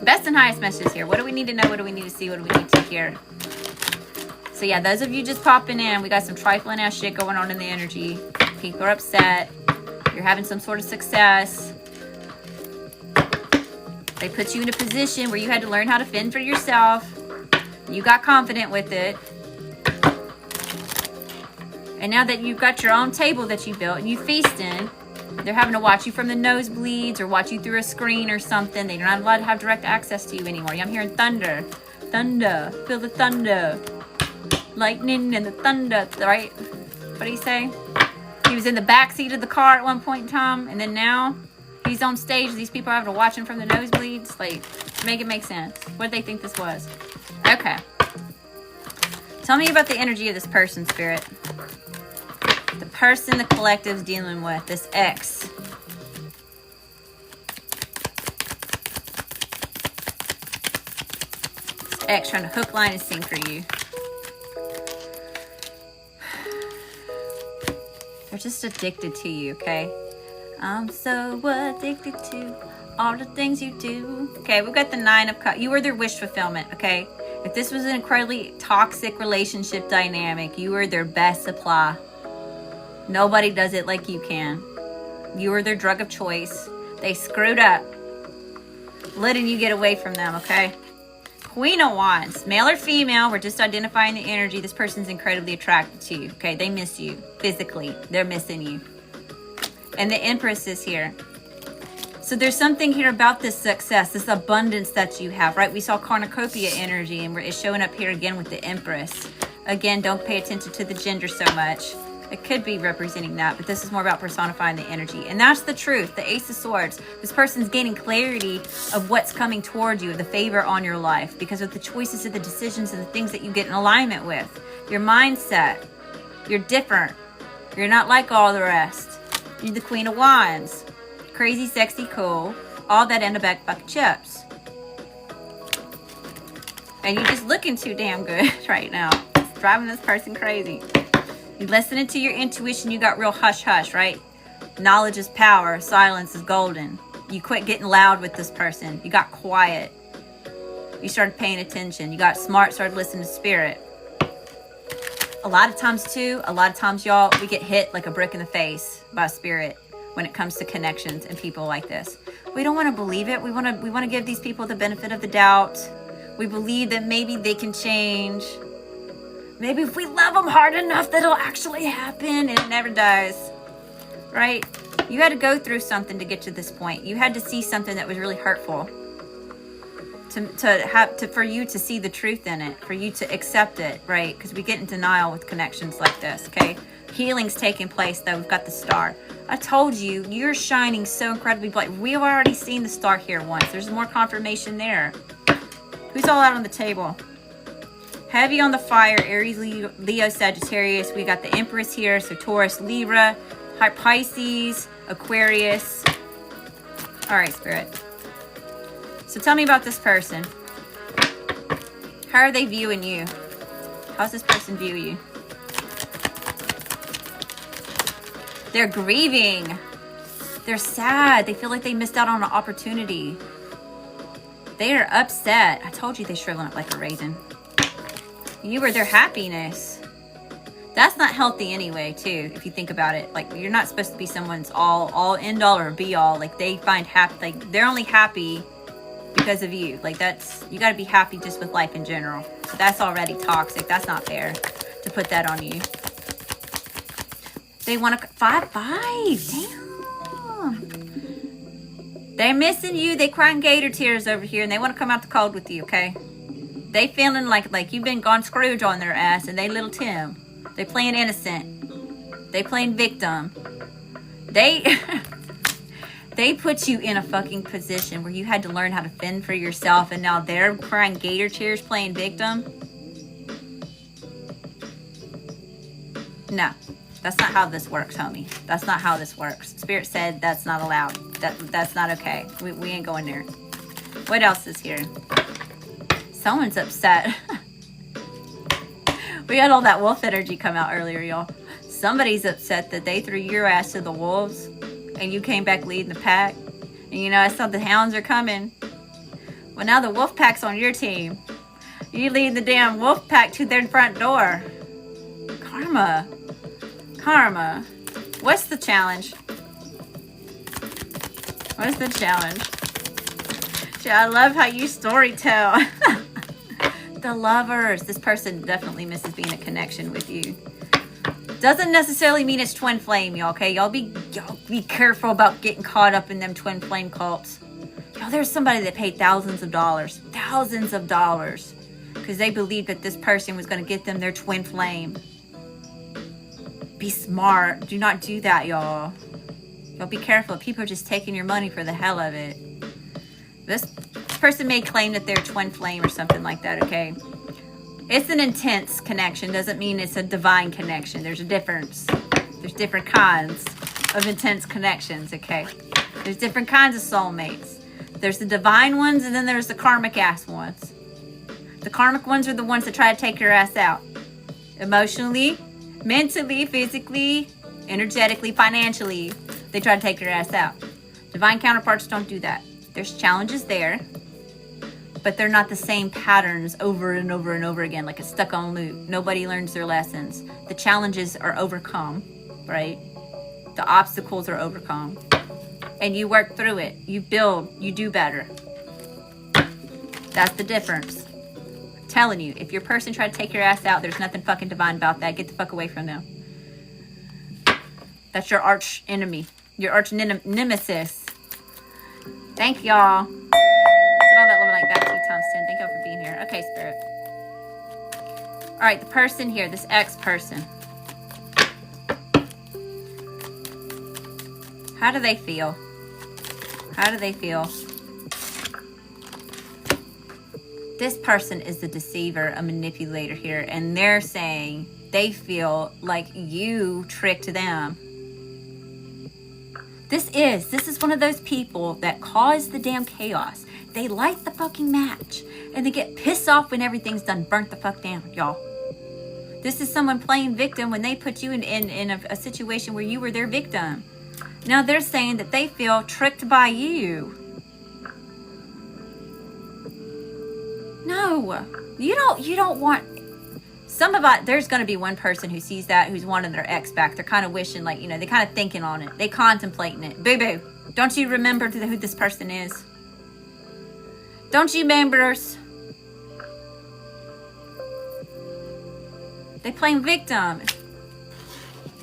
best and highest messages here. What do we need to know? What do we need to see? What do we need to hear? So yeah, those of you just popping in, we got some trifling ass shit going on in the energy. People are upset. You're having some sort of success. They put you in a position where you had to learn how to fend for yourself. You got confident with it. And now that you've got your own table that you built and you feast in, they're having to watch you from the nosebleeds or watch you through a screen or something. They're not allowed to have direct access to you anymore. I'm hearing thunder. Thunder. Feel the thunder. Lightning and the thunder, right? What do you say? He was in the back seat of the car at one point in time, and then now He's on stage. These people are having to watch him from the nosebleeds. Like, make it make sense. What did they think this was? Okay. Tell me about the energy of this person, Spirit. The person the collective's dealing with. This ex. This ex trying to hook, line, and sinker you. They're just addicted to you, okay? I'm so addicted to all the things you do. Okay, we've got the 9 of Cups. You were their wish fulfillment, okay? If this was an incredibly toxic relationship dynamic, you were their best supply. Nobody does it like you can. You were their drug of choice. They screwed up, letting you get away from them, okay? Queen of Wands, male or female, we're just identifying the energy. This person's incredibly attracted to you, okay? They miss you physically. They're missing you. And the Empress is here. So there's something here about this success, this abundance that you have, right? We saw cornucopia energy, and it's showing up here again with the Empress. Again, don't pay attention to the gender so much. It could be representing that, but this is more about personifying the energy. And that's the truth, the Ace of Swords. This person's gaining clarity of what's coming toward you, the favor on your life, because of the choices and the decisions and the things that you get in alignment with. Your mindset. You're different. You're not like all the rest. You're the Queen of Wands. Crazy, sexy, cool. All that in a bag of chips. And you're just looking too damn good right now. It's driving this person crazy. You're listening to your intuition. You got real hush-hush, right? Knowledge is power. Silence is golden. You quit getting loud with this person. You got quiet. You started paying attention. You got smart, started listening to spirit. A lot of times, y'all, we get hit like a brick in the face by spirit when it comes to connections and people like this. We don't want to believe it. We want to give these people the benefit of the doubt. We believe that maybe they can change. Maybe if we love them hard enough, that'll actually happen, and it never does. Right? You had to go through something to get to this point. You had to see something that was really hurtful. For you to see the truth in it, for you to accept it, right? Because we get in denial with connections like this, okay? Healing's taking place, though. We've got the star. I told you, you're shining so incredibly bright. We've already seen the star here once. There's more confirmation there. Who's all out on the table? Heavy on the fire, Aries, Leo, Sagittarius. We got the Empress here, so Taurus, Libra, Pisces, Aquarius. All right, Spirit. So tell me about this person. How are they viewing you? How's this person view you? They're grieving. They're sad. They feel like they missed out on an opportunity. They are upset. I told you they're shriveling up like a raisin. You were their happiness. That's not healthy anyway, too, if you think about it. Like, you're not supposed to be someone's all end all or be all. Like, they find happy, like, they're only happy because of you. Like, that's, you got to be happy just with life in general. That's already toxic. That's not fair to put that on you. They want to 5-5. Damn. They're missing you. They crying gator tears over here, and they want to come out the cold with you, okay? They feeling like you've been gone Scrooge on their ass, and they little Tim. They playing innocent. They playing victim. They put you in a fucking position where you had to learn how to fend for yourself, and now they're crying gator tears playing victim. No, that's not how this works, homie. That's not how this works. Spirit said that's not allowed. That's not okay. We ain't going there. What else is here? Someone's upset. We had all that wolf energy come out earlier, y'all. Somebody's upset that they threw your ass to the wolves and you came back leading the pack. And you know, I saw the hounds are coming. Well, now the wolf pack's on your team. You lead the damn wolf pack to their front door. Karma. Karma. What's the challenge? What's the challenge? I love how you story tell. The lovers. This person definitely misses being a connection with you. Doesn't necessarily mean it's twin flame, y'all, okay? Y'all be careful about getting caught up in them twin flame cults. Y'all, there's somebody that paid thousands of dollars, because they believed that this person was going to get them their twin flame. Be smart. Do not do that, y'all. You'll be careful. People are just taking your money for the hell of it. This person may claim that they're twin flame or something like that, okay? It's an intense connection. Doesn't mean it's a divine connection. There's a difference. There's different kinds of intense connections, okay? There's different kinds of soulmates. There's the divine ones, and then there's the karmic ass ones. The karmic ones are the ones that try to take your ass out. Emotionally, mentally, physically, energetically, financially. They try to take your ass out. Divine counterparts don't do that. There's challenges there, but they're not the same patterns over and over and over again, like a stuck on loop. Nobody learns their lessons. The challenges are overcome, right? The obstacles are overcome. And you work through it. You build. You do better. That's the difference. I'm telling you, if your person tried to take your ass out, there's nothing fucking divine about that. Get the fuck away from them. That's your arch enemy. Your arch nemesis. Thank y'all. Send all that love and light back to you times 10. Thank y'all for being here. Okay, Spirit. All right, the person here, this ex-person. How do they feel? How do they feel? This person is the deceiver, a manipulator here, and they're saying they feel like you tricked them. This is one of those people that cause the damn chaos. They light the fucking match and they get pissed off when everything's done, burnt the fuck down, y'all. This is someone playing victim when they put you in a situation where you were their victim. Now they're saying that they feel tricked by you. No, you don't want. There's going to be one person who sees that, who's wanting their ex back. They're kind of wishing, like, they kind of thinking on it. They contemplating it. Boo-boo. Don't you remember who this person is? Don't you members? They playing victim.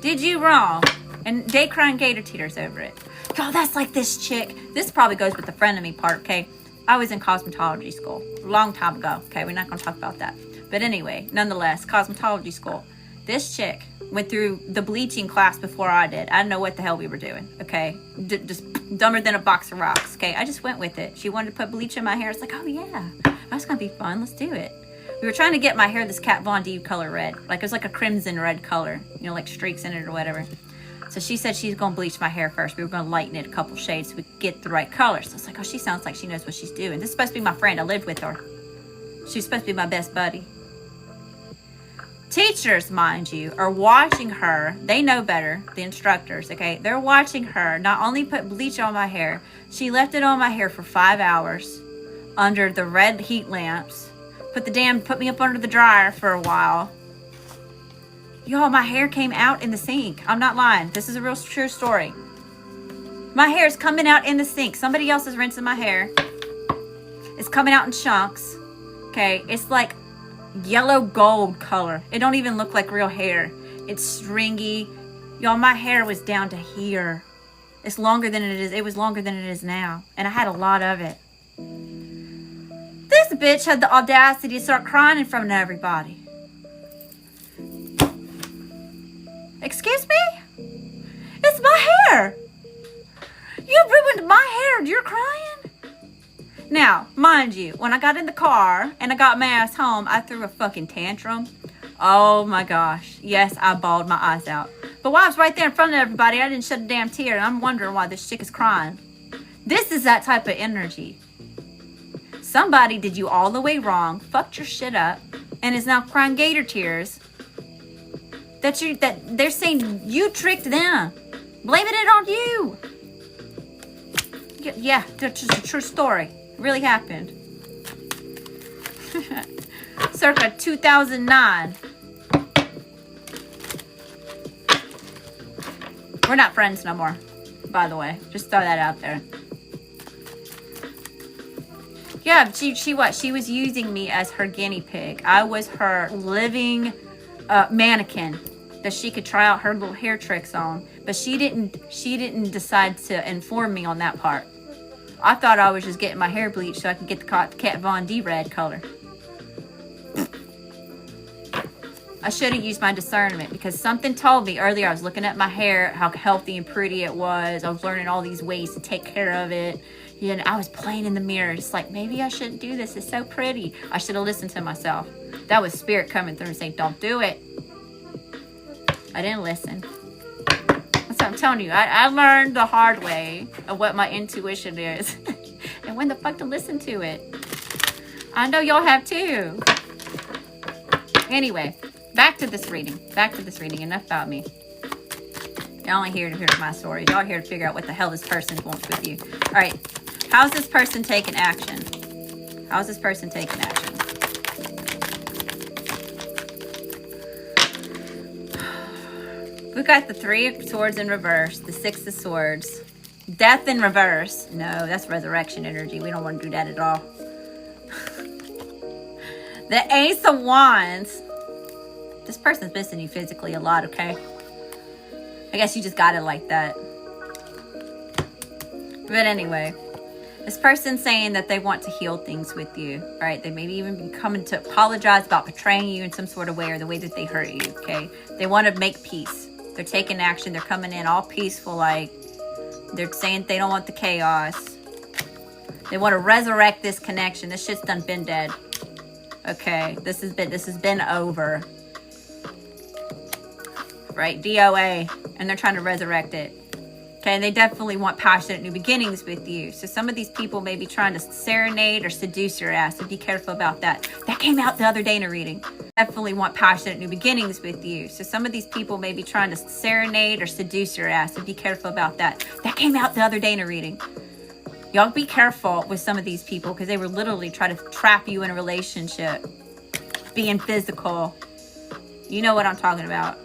Did you wrong? And they crying gator tears over it. Y'all, that's like this chick. This probably goes with the frenemy part, okay? I was in cosmetology school a long time ago. Okay, we're not going to talk about that. But anyway, nonetheless, cosmetology school. This chick went through the bleaching class before I did. I didn't know what the hell we were doing, okay? Just dumber than a box of rocks, okay? I just went with it. She wanted to put bleach in my hair. It's like, oh yeah, that's going to be fun. Let's do it. We were trying to get my hair this Kat Von D color red. Like, it was like a crimson red color, like streaks in it or whatever. So she said she's going to bleach my hair first. We were going to lighten it a couple shades so we could get the right color. So I was like, oh, she sounds like she knows what she's doing. This is supposed to be my friend. I lived with her. She's supposed to be my best buddy. Teachers, mind you, are watching her. They know better, the instructors, okay? They're watching her not only put bleach on my hair, she left it on my hair for 5 hours under the red heat lamps. Put me up under the dryer for a while. Y'all, my hair came out in the sink. I'm not lying. This is a real true story. My hair is coming out in the sink. Somebody else is rinsing my hair. It's coming out in chunks. Okay, it's like yellow gold color. It don't even look like real hair. It's stringy. Y'all, my hair was down to here. It's longer than it is. It was longer than it is now. And I had a lot of it. This bitch had the audacity to start crying in front of everybody. Excuse me? It's my hair. You ruined my hair and you're crying? Now, mind you, when I got in the car and I got my ass home, I threw a fucking tantrum. Oh my gosh. Yes, I bawled my eyes out. But while I was right there in front of everybody, I didn't shed a damn tear. And I'm wondering why this chick is crying. This is that type of energy. Somebody did you all the way wrong, fucked your shit up, and is now crying gator tears. That they're saying you tricked them. Blaming it on you. Yeah, that's just a true story. It really happened. Circa 2009. We're not friends no more, by the way. Just throw that out there. Yeah, she was using me as her guinea pig. I was her living mannequin that she could try out her little hair tricks on. But she didn't decide to inform me on that part. I thought I was just getting my hair bleached so I could get the Kat Von D red color. I should have used my discernment, because something told me earlier. I was looking at my hair, how healthy and pretty it was. I was learning all these ways to take care of it. And I was playing in the mirror, just like, maybe I shouldn't do this. It's so pretty. I should have listened to myself. That was spirit coming through and saying, don't do it. I didn't listen. That's what I'm telling you. I learned the hard way of what my intuition is. And when the fuck to listen to it. I know y'all have too. Anyway, back to this reading. Enough about me. Y'all ain't here to hear my story. Y'all here to figure out what the hell this person wants with you. All right. How's this person taking action? We got the 3 of Swords in reverse, the 6 of Swords, Death in reverse. No, that's resurrection energy. We don't want to do that at all. The Ace of Wands. This person's missing you physically a lot, okay? I guess you just got it like that. But anyway, this person's saying that they want to heal things with you, right? They maybe even be coming to apologize about betraying you in some sort of way, or the way that they hurt you, okay? They want to make peace. They're taking action. They're coming in all peaceful, like they're saying they don't want the chaos. They want to resurrect this connection. This shit's done been dead. Okay, this has been over. Right? DOA. And they're trying to resurrect it. Okay, and they definitely want passionate new beginnings with you. So some of these people may be trying to serenade or seduce your ass. So be careful about that. That came out the other day in a reading. Definitely want passionate new beginnings with you. So some of these people may be trying to serenade or seduce your ass. So be careful about that. That came out the other day in a reading. Y'all be careful with some of these people, because they were literally trying to trap you in a relationship. Being physical. You know what I'm talking about.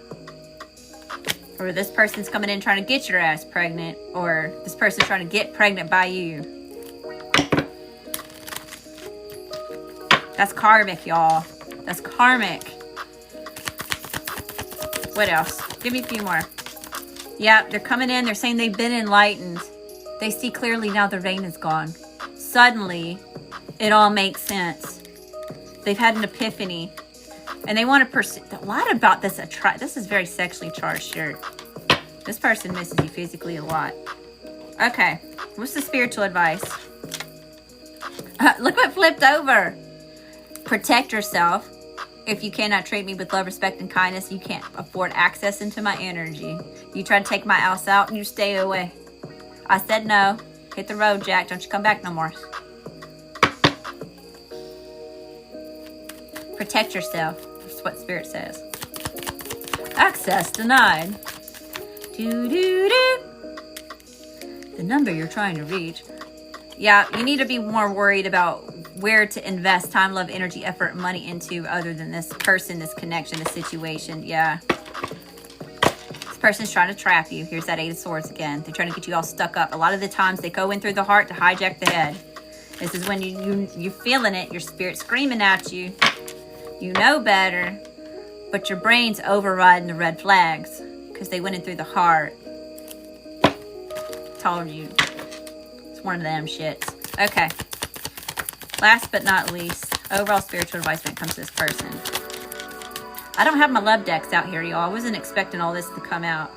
Or this person's coming in trying to get your ass pregnant. Or this person's trying to get pregnant by you. That's karmic, y'all. That's karmic. What else? Give me a few more. Yeah, they're coming in. They're saying they've been enlightened. They see clearly now the rain is gone. Suddenly, it all makes sense. They've had an epiphany. And they want to pursue. A lot about this. This is very sexually charged here. This person misses you physically a lot. Okay. What's the spiritual advice? Look what flipped over. Protect yourself. If you cannot treat me with love, respect, and kindness, you can't afford access into my energy. You try to take my ass out and you stay away. I said no. Hit the road, Jack. Don't you come back no more. Protect yourself. That's what Spirit says. Access denied. Doo-doo-doo. The number you're trying to reach. Yeah, you need to be more worried about where to invest time, love, energy, effort, and money into, other than this person, this connection, this situation. Yeah. This person's trying to trap you. Here's that 8 of Swords again. They're trying to get you all stuck up. A lot of the times they go in through the heart to hijack the head. This is when you're feeling it. Your spirit's screaming at you. You know better, but your brain's overriding the red flags because they went in through the heart. Told you. It's one of them shits. Okay. Last but not least, overall spiritual advice when it comes to this person. I don't have my love decks out here, y'all. I wasn't expecting all this to come out.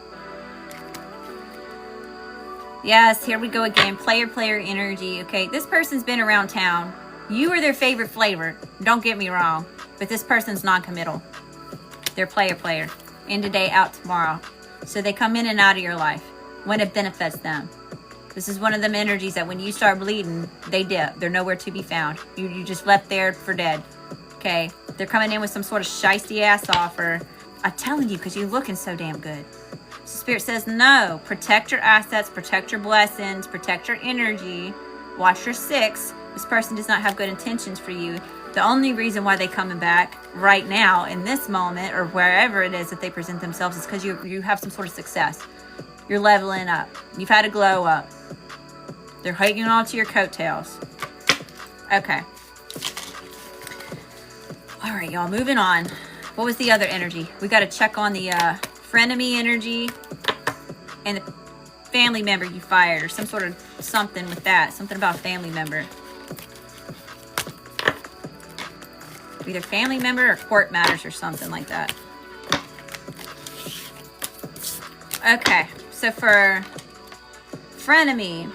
Yes, here we go again. Player energy. Okay, this person's been around town. You are their favorite flavor. Don't get me wrong. But this person's non-committal. They're player. In today, out tomorrow. So they come in and out of your life when it benefits them. This is one of them energies that when you start bleeding, they dip. They're nowhere to be found. You just left there for dead. Okay? They're coming in with some sort of shiesty ass offer. I'm telling you, because you're looking so damn good. So Spirit says no. Protect your assets. Protect your blessings. Protect your energy. Watch your 6. This person does not have good intentions for you. The only reason why they're coming back right now in this moment, or wherever it is that they present themselves, is because you have some sort of success. You're leveling up. You've had a glow up. They're hanging on to your coattails. Okay. All right, y'all. Moving on. What was the other energy? We got to check on the frenemy energy and the family member you fired, or some sort of something with that. Something about family member. Either family member or court matters or something like that. Okay, so for frenemy,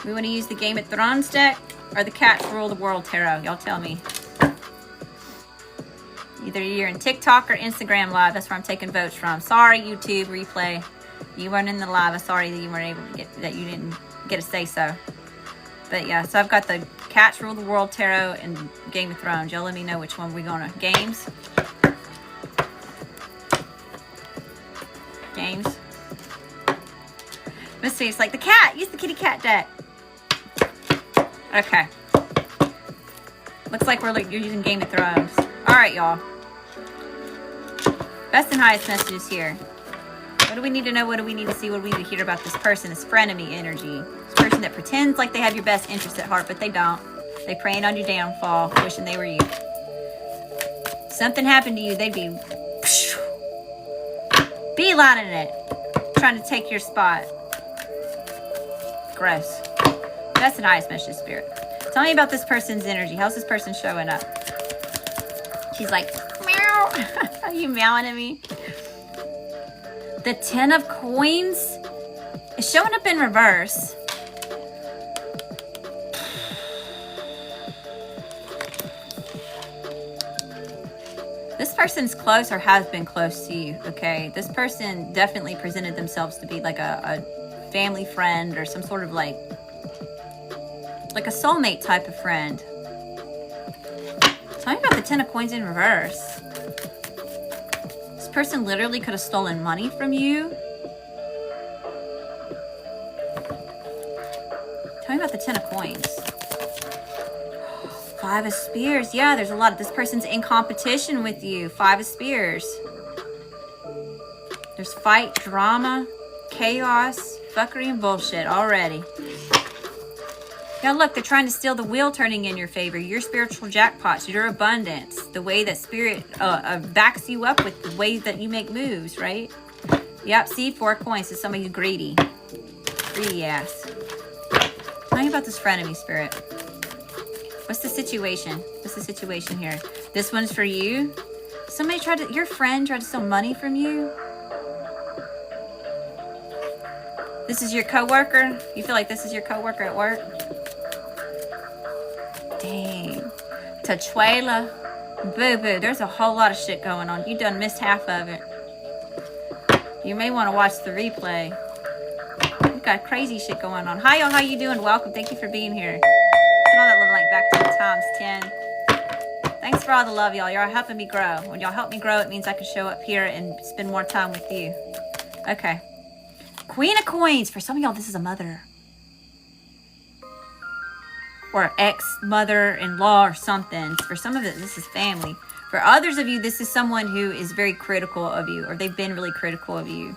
we want to use the Game of Thrones deck or the Cats Rule the World Tarot. Y'all tell me. Either you're in TikTok or Instagram Live. That's where I'm taking votes from. Sorry, YouTube replay. You weren't in the live. I'm sorry that you weren't able to get that. You didn't get a say so. But yeah, so I've got the Cats Rule the World Tarot and Game of Thrones. Y'all let me know which one we're gonna. Games. Let's see. It's like the cat. Use the kitty cat deck. Okay. Looks like you're using Game of Thrones. All right, y'all. Best and highest messages here. What do we need to know? What do we need to see? What do we need to hear about this person? This frenemy energy. This person that pretends like they have your best interest at heart, but they don't. They preying on your downfall, wishing they were you. Something happened to you, they'd be beelining it, trying to take your spot. Gross. Best and highest message, Spirit. Tell me about this person's energy. How's this person showing up? She's like, meow. Are you meowing at me? The Ten of Coins is showing up in reverse. This person's close or has been close to you, okay? This person definitely presented themselves to be like a family friend or some sort of like a soulmate type of friend. Tell me about the Ten of Coins in reverse. This person literally could have stolen money from you. Tell me about the Ten of Coins. Five of Spears. Yeah, there's a lot of this person's in competition with you. Five of Spears. There's fight, drama, chaos, fuckery, and bullshit already. Now look, they're trying to steal the wheel turning in your favor. Your spiritual jackpots, your abundance, the way that Spirit backs you up with the ways that you make moves, right? Yep, see, 4 coins. So somebody who's greedy. Greedy ass. Tell me about this frenemy, Spirit. What's the situation? What's the situation here? This one's for you. Somebody your friend tried to steal money from you. This is your coworker. You feel like this is your coworker at work? Dang. Tachuela. Boo-boo. There's a whole lot of shit going on. You done missed half of it. You may want to watch the replay. We've got crazy shit going on. Hi, y'all. How you doing? Welcome. Thank you for being here. All that love, like back to the times 10. Thanks for all the love, y'all. Y'all helping me grow. When y'all help me grow, it means I can show up here and spend more time with you. Okay. Queen of Coins. For some of y'all, this is a mother. Or ex-mother-in-law or something. For some of it, this is family. For others of you, this is someone who is very critical of you. Or they've been really critical of you.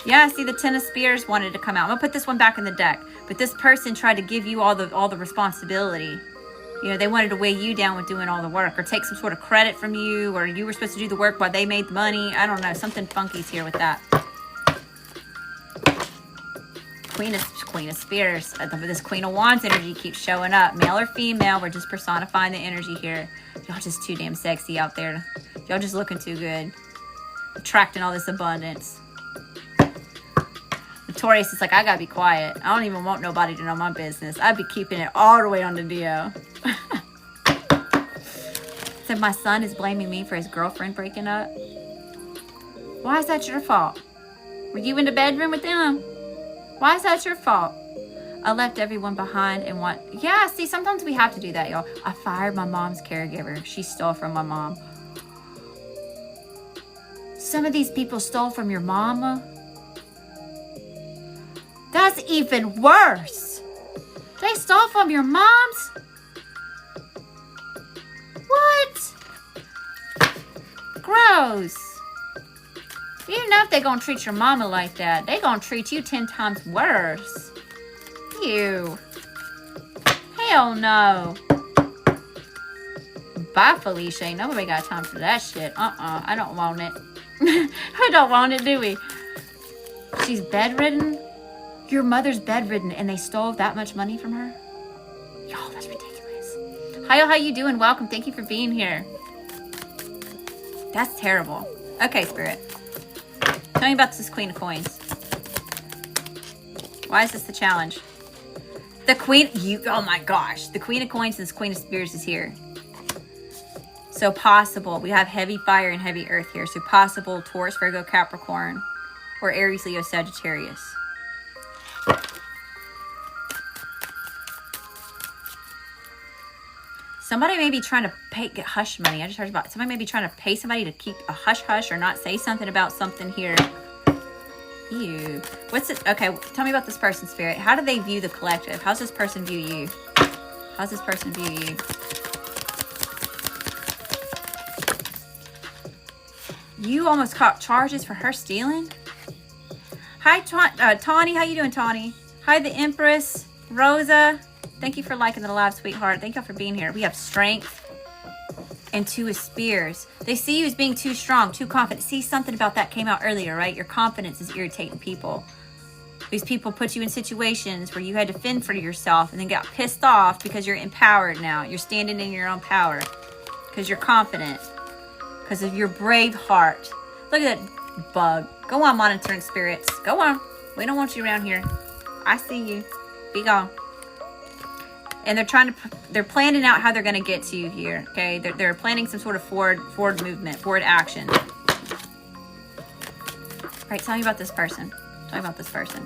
Yeah, see, the Ten of Spears wanted to come out. I'm going to put this one back in the deck. But this person tried to give you all the responsibility. You know, they wanted to weigh you down with doing all the work. Or take some sort of credit from you. Or you were supposed to do the work while they made the money. I don't know. Something funky's here with that. Queen of Spears. This Queen of Wands energy keeps showing up. Male or female. We're just personifying the energy here. Y'all just too damn sexy out there. Y'all just looking too good. Attracting all this abundance. Taurus is like, I gotta be quiet. I don't even want nobody to know my business. I'd be keeping it all the way on the DL. Said my son is blaming me for his girlfriend breaking up. Why is that your fault? Were you in the bedroom with them? Why is that your fault? I left everyone behind and yeah, see, sometimes we have to do that, y'all. I fired my mom's caregiver. She stole from my mom. Some of these people stole from your mama. That's even worse. They stole from your moms? What? Gross. You know if they're going to treat your mama like that, they're going to treat you 10 times worse. Ew. Hell no. Bye, Felicia. Ain't nobody got time for that shit. I don't want it. We don't want it, do we? She's bedridden? Your mother's bedridden and they stole that much money from her? Y'all, that's ridiculous. Hi, how you doing? Welcome. Thank you for being here. That's terrible. Okay, Spirit. Tell me about this Queen of Coins. Why is this the challenge? The Queen, oh my gosh. The Queen of Coins and this Queen of Spears is here. So possible. We have heavy fire and heavy earth here. So possible Taurus, Virgo, Capricorn, or Aries, Leo, Sagittarius. Somebody may be trying to get hush money. I just heard about somebody may be trying to pay somebody to keep a hush or not say something about something here. Ew. What's it? Okay, tell me about this person, Spirit. How do they view the collective? How's this person view you? How's this person view you? You almost caught charges for her stealing? Hi, Tawny. How you doing, Tawny? Hi, the Empress. Rosa. Thank you for liking the live, sweetheart. Thank y'all for being here. We have strength and 2 of Spears. They see you as being too strong, too confident. See, something about that came out earlier, right? Your confidence is irritating people. These people put you in situations where you had to fend for yourself and then got pissed off because you're empowered now. You're standing in your own power because you're confident, because of your brave heart. Look at that bug. Go on, monitoring spirits. Go on. We don't want you around here. I see you. Be gone. And they're planning out how they're going to get to you here. Okay. They're planning some sort of forward movement, forward action. All right. Tell me about this person. Tell me about this person.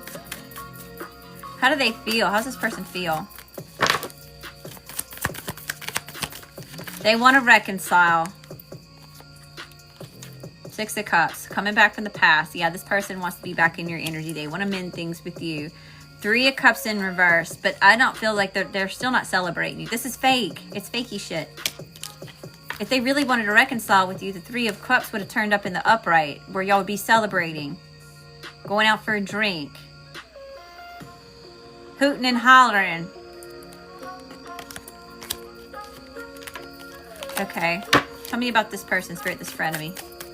How do they feel? How's this person feel? They want to reconcile. 6 of Cups. Coming back from the past. Yeah, this person wants to be back in your energy. They want to mend things with you. 3 of Cups in reverse, but I don't feel like they're still not celebrating you. This is fake. It's fakey shit. If they really wanted to reconcile with you, the 3 of Cups would have turned up in the upright, where y'all would be celebrating, going out for a drink, hooting and hollering. Okay, tell me about this person, Spirit, this friend of me.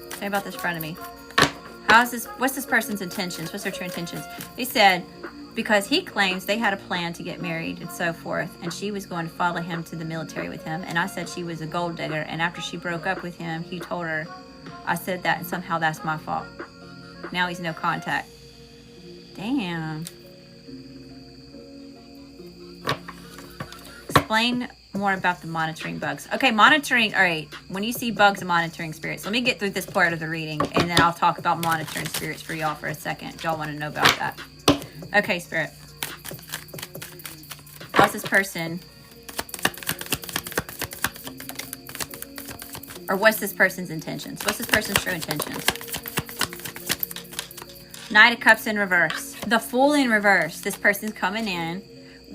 Tell me about this friend of me. What's this person's intentions? What's their true intentions? They said, because he claims they had a plan to get married and so forth, and she was going to follow him to the military with him, and I said she was a gold digger, and after she broke up with him, he told her I said that, and somehow that's my fault. Now he's no contact. Damn. Explain more about the monitoring bugs. Okay, monitoring. All right, when you see bugs and monitoring spirits, let me get through this part of the reading, and then I'll talk about monitoring spirits for y'all for a second if y'all want to know about that. Okay, Spirit. How's this person? Or what's this person's intentions? What's this person's true intentions? Knight of Cups in reverse. The Fool in reverse. This person's coming in,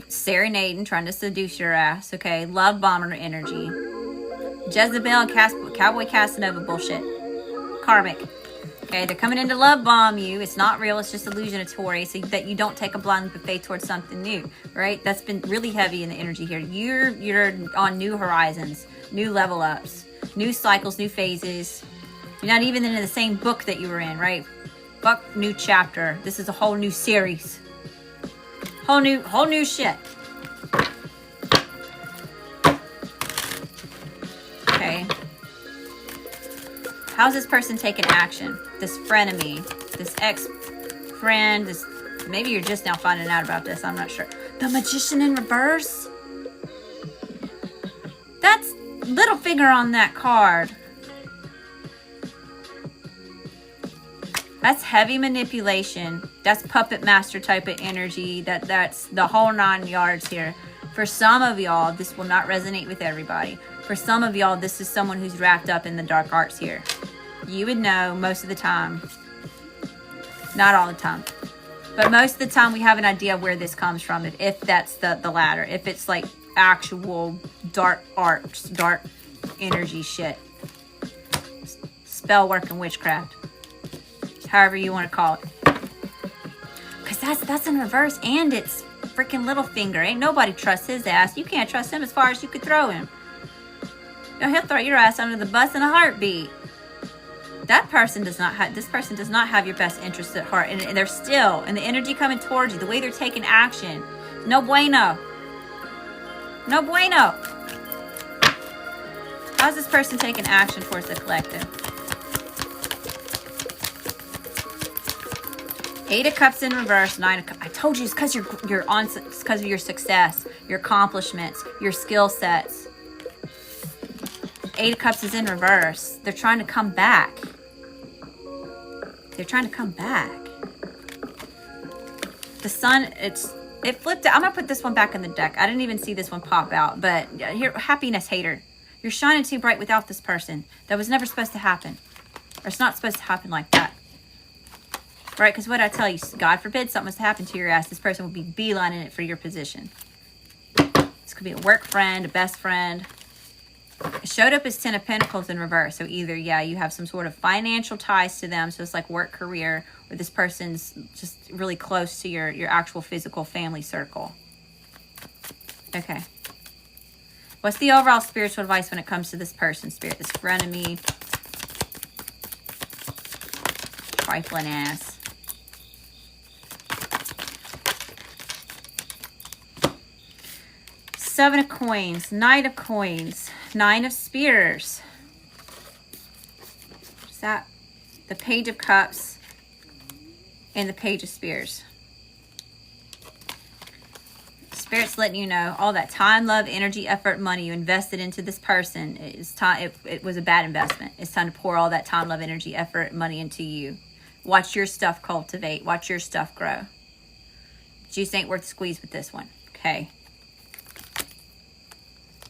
serenading, trying to seduce your ass. Okay, love bomber energy. Jezebel, Cowboy Casanova bullshit. Karmic. Okay, they're coming in to love bomb you. It's not real. It's just illusionatory, so that you don't take a blind leap of faith towards something new, right? That's been really heavy in the energy here. You're on new horizons, new level ups, new cycles, new phases. You're not even in the same book that you were in, right? Fuck new chapter. This is a whole new series. Whole new shit. Okay. How's this person taking action? This frenemy, this ex-friend, this, maybe you're just now finding out about this, I'm not sure. The Magician in reverse? That's little finger on that card. That's heavy manipulation. That's puppet master type of energy. That's the whole 9 yards here. For some of y'all, this will not resonate with everybody. For some of y'all, this is someone who's wrapped up in the dark arts here. You would know most of the time. Not all the time. But most of the time, we have an idea of where this comes from. If that's the latter. If it's like actual dark arts, dark energy shit. Spell work and witchcraft. However you want to call it. Because that's in reverse, and it's freaking little finger. Ain't nobody trusts his ass. You can't trust him as far as you could throw him. You know, he'll throw your ass under the bus in a heartbeat. That person does not have, this person does not have your best interests at heart. And they're still, and the energy coming towards you, the way they're taking action. No bueno. No bueno. How's this person taking action towards the collective? Eight of Cups in reverse, Nine of Cups. I told you it's because it's because of your success, your accomplishments, your skill sets. Eight of Cups is in reverse. They're trying to come back. They're trying to come back. The Sun, it flipped out. I'm going to put this one back in the deck. I didn't even see this one pop out. But here, happiness hater. You're shining too bright without this person. That was never supposed to happen. Or it's not supposed to happen like that. Right? Because what I tell you, God forbid something was to happen to your ass, this person will be beelining it for your position. This could be a work friend, a best friend. It showed up as 10 of Pentacles in reverse. So either, yeah, you have some sort of financial ties to them. So it's like work, career, or this person's just really close to your actual physical family circle. Okay. What's the overall spiritual advice when it comes to this person, Spirit? This frenemy. Trifling ass. Seven of Coins, Knight of Coins, Nine of Spears. What's that? The Page of Cups and the Page of Spears. Spirit's letting you know all that time, love, energy, effort, money you invested into this person. It's time. It was a bad investment. It's time to pour all that time, love, energy, effort, money into you. Watch your stuff cultivate. Watch your stuff grow. Juice ain't worth the squeeze with this one. Okay.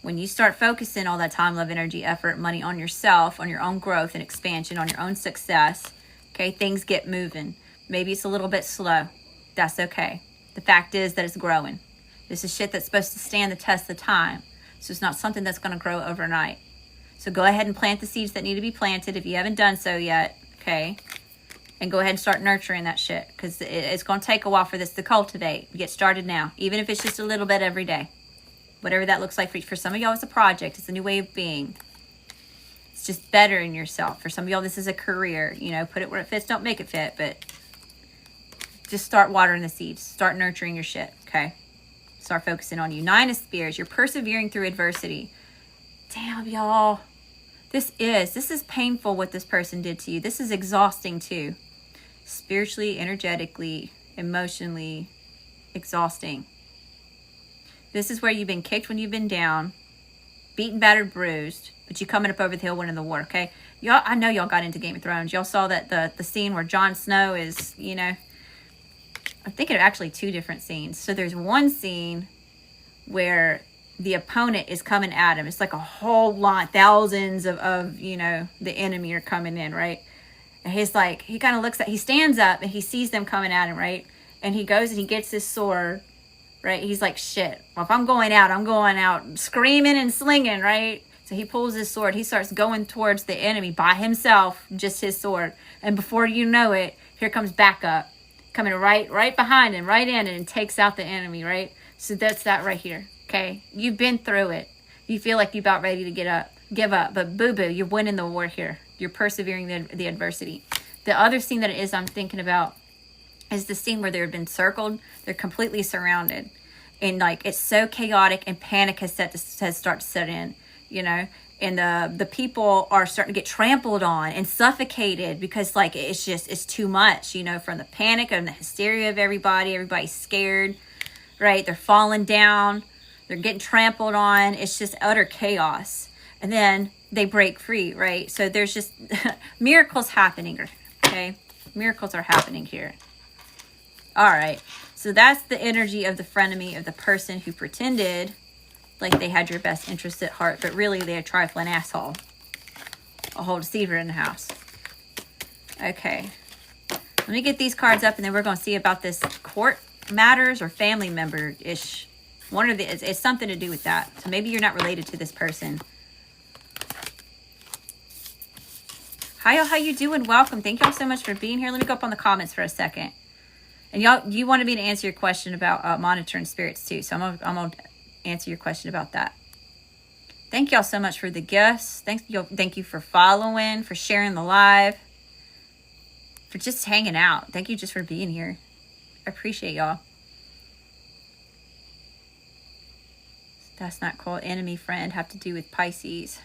When you start focusing all that time, love, energy, effort, money on yourself, on your own growth and expansion, on your own success, okay, things get moving. Maybe it's a little bit slow. That's okay. The fact is that it's growing. This is shit that's supposed to stand the test of time. So it's not something that's going to grow overnight. So go ahead and plant the seeds that need to be planted if you haven't done so yet, okay? And go ahead and start nurturing that shit because it's going to take a while for this to cultivate. Get started now, even if it's just a little bit every day. Whatever that looks like for you. For some of y'all, it's a project. It's a new way of being. It's just bettering yourself. For some of y'all, this is a career. You know, put it where it fits. Don't make it fit, but just start watering the seeds. Start nurturing your shit, okay? Start focusing on you. Nine of Spears. You're persevering through adversity. Damn, y'all. This is painful what this person did to you. This is exhausting too. Spiritually, energetically, emotionally exhausting. This is where you've been kicked when you've been down, beaten, battered, bruised, but you coming up over the hill winning the war, okay? Y'all, I know y'all got into Game of Thrones. Y'all saw that the scene where Jon Snow is, you know, I'm thinking of actually two different scenes. So there's one scene where the opponent is coming at him. It's like a whole lot, thousands of you know, the enemy are coming in, right? And he's like, he kind of looks at, he stands up and he sees them coming at him, right? And he goes and he gets his sword. Right? He's like, shit, well, if I'm going out screaming and slinging, right? So he pulls his sword. He starts going towards the enemy by himself, just his sword. And before you know it, here comes backup. Coming right behind him, right in, and takes out the enemy, right? So that's that right here, okay? You've been through it. You feel like you're about ready to give up. But boo-boo, you're winning the war here. You're persevering the adversity. The other scene that it is I'm thinking about is the scene where they've been circled. They're completely surrounded. And like, it's so chaotic and panic has started to set in, you know. And the people are starting to get trampled on and suffocated because like, it's too much, you know, from the panic and the hysteria of everybody. Everybody's scared, right? They're falling down. They're getting trampled on. It's just utter chaos. And then they break free, right? So there's just miracles happening, okay? Miracles are happening here. All right, so that's the energy of the frenemy, of the person who pretended like they had your best interest at heart, but really they're a trifling asshole, a whole deceiver in the house. Okay, let me get these cards up, and then we're going to see about this court matters or family member-ish. One of the, it's something to do with that. So maybe you're not related to this person. Hi, y'all, how you doing? Welcome. Thank y'all so much for being here. Let me go up on the comments for a second. And y'all, you wanted me to answer your question about monitoring spirits too. So I'm gonna answer your question about that. Thank y'all so much for the gifts. Thank you for following, for sharing the live, for just hanging out. Thank you just for being here. I appreciate y'all. That's not cool. Enemy friend have to do with Pisces.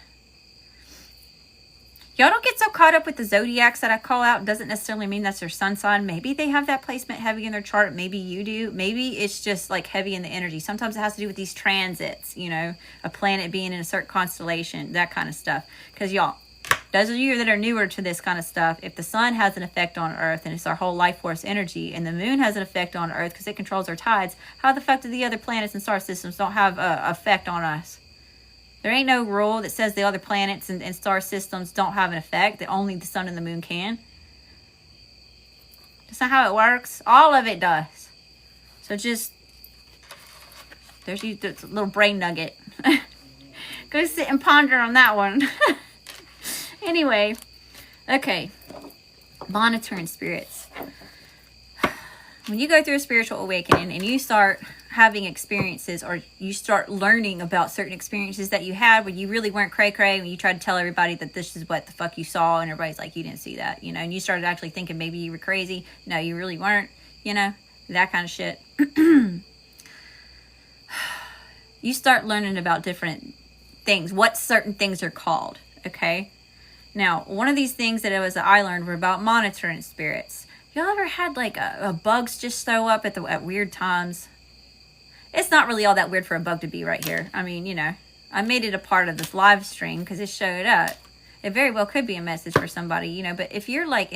Y'all don't get so caught up with the zodiacs that I call out. It doesn't necessarily mean that's their sun sign. Maybe they have that placement heavy in their chart. Maybe you do. Maybe it's just like heavy in the energy. Sometimes it has to do with these transits, you know, a planet being in a certain constellation, that kind of stuff. Because y'all, those of you that are newer to this kind of stuff, if the sun has an effect on Earth and it's our whole life force energy, and the moon has an effect on Earth because it controls our tides, how the fuck do the other planets and star systems don't have an effect on us? There ain't no rule that says the other planets and star systems don't have an effect, that only the sun and the moon can. That's not how it works. All of it does. So just, there's a little brain nugget. Go sit and ponder on that one. Anyway, okay. Monitoring spirits. When you go through a spiritual awakening and you start having experiences, or you start learning about certain experiences that you had when you really weren't cray-cray, when you tried to tell everybody that this is what the fuck you saw, and everybody's like, you didn't see that, you know, and you started actually thinking maybe you were crazy. No, you really weren't, you know, that kind of shit. You start learning about different things, what certain things are called, okay? Now, one of these things that I learned were about monitoring spirits. Y'all ever had like a bugs just show up at weird times? It's not really all that weird for a bug to be right here. I mean, you know, I made it a part of this live stream because it showed up. It very well could be a message for somebody, you know, but if you're like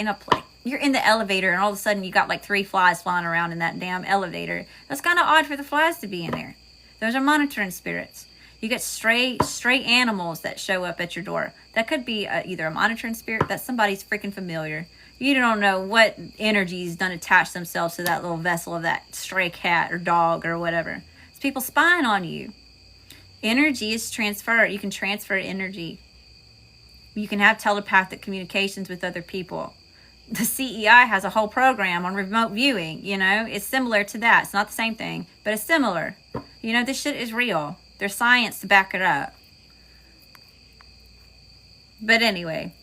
you're in the elevator and all of a sudden you got like 3 flies flying around in that damn elevator, that's kind of odd for the flies to be in there. Those are monitoring spirits. You get stray animals that show up at your door. That could be either a monitoring spirit, that's somebody's freaking familiar. You don't know what energies done attach themselves to that little vessel of that stray cat or dog or whatever. It's people spying on you. Energy is transferred. You can transfer energy. You can have telepathic communications with other people. The CEI has a whole program on remote viewing, you know. It's similar to that. It's not the same thing, but it's similar. You know, this shit is real. There's science to back it up. But anyway,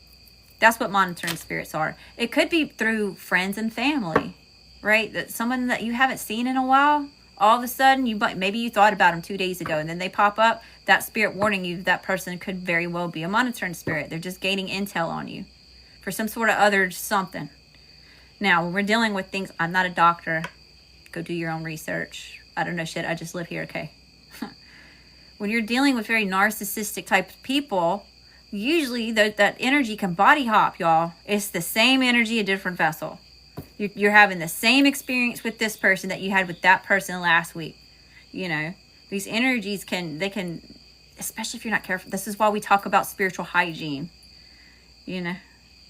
that's what monitoring spirits are. It could be through friends and family, right? That someone that you haven't seen in a while, all of a sudden, maybe you thought about them 2 days ago, and then they pop up. That spirit warning you that person could very well be a monitoring spirit. They're just gaining intel on you for some sort of other something. Now, when we're dealing with things, I'm not a doctor. Go do your own research. I don't know shit. I just live here, okay? When you're dealing with very narcissistic type of people, usually that energy can body hop, y'all. It's the same energy, a different vessel. You're having the same experience with this person that you had with that person last week. You know, these energies can, especially if you're not careful. This is why we talk about spiritual hygiene. You know,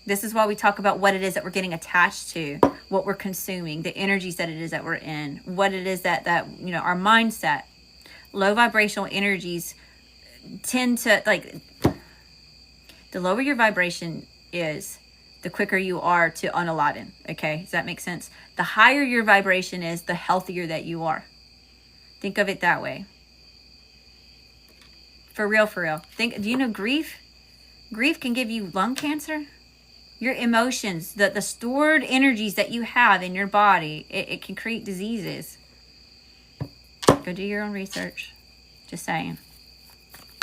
this is why we talk about what it is that we're getting attached to, what we're consuming, the energies that it is that we're in, what it is that you know, our mindset. Low vibrational energies tend to, like, the lower your vibration is, the quicker you are to unaliven. Okay, does that make sense? The higher your vibration is, the healthier that you are. Think of it that way. For real, for real. Do you know grief? Grief can give you lung cancer. Your emotions, the stored energies that you have in your body, it can create diseases. Go do your own research. Just saying.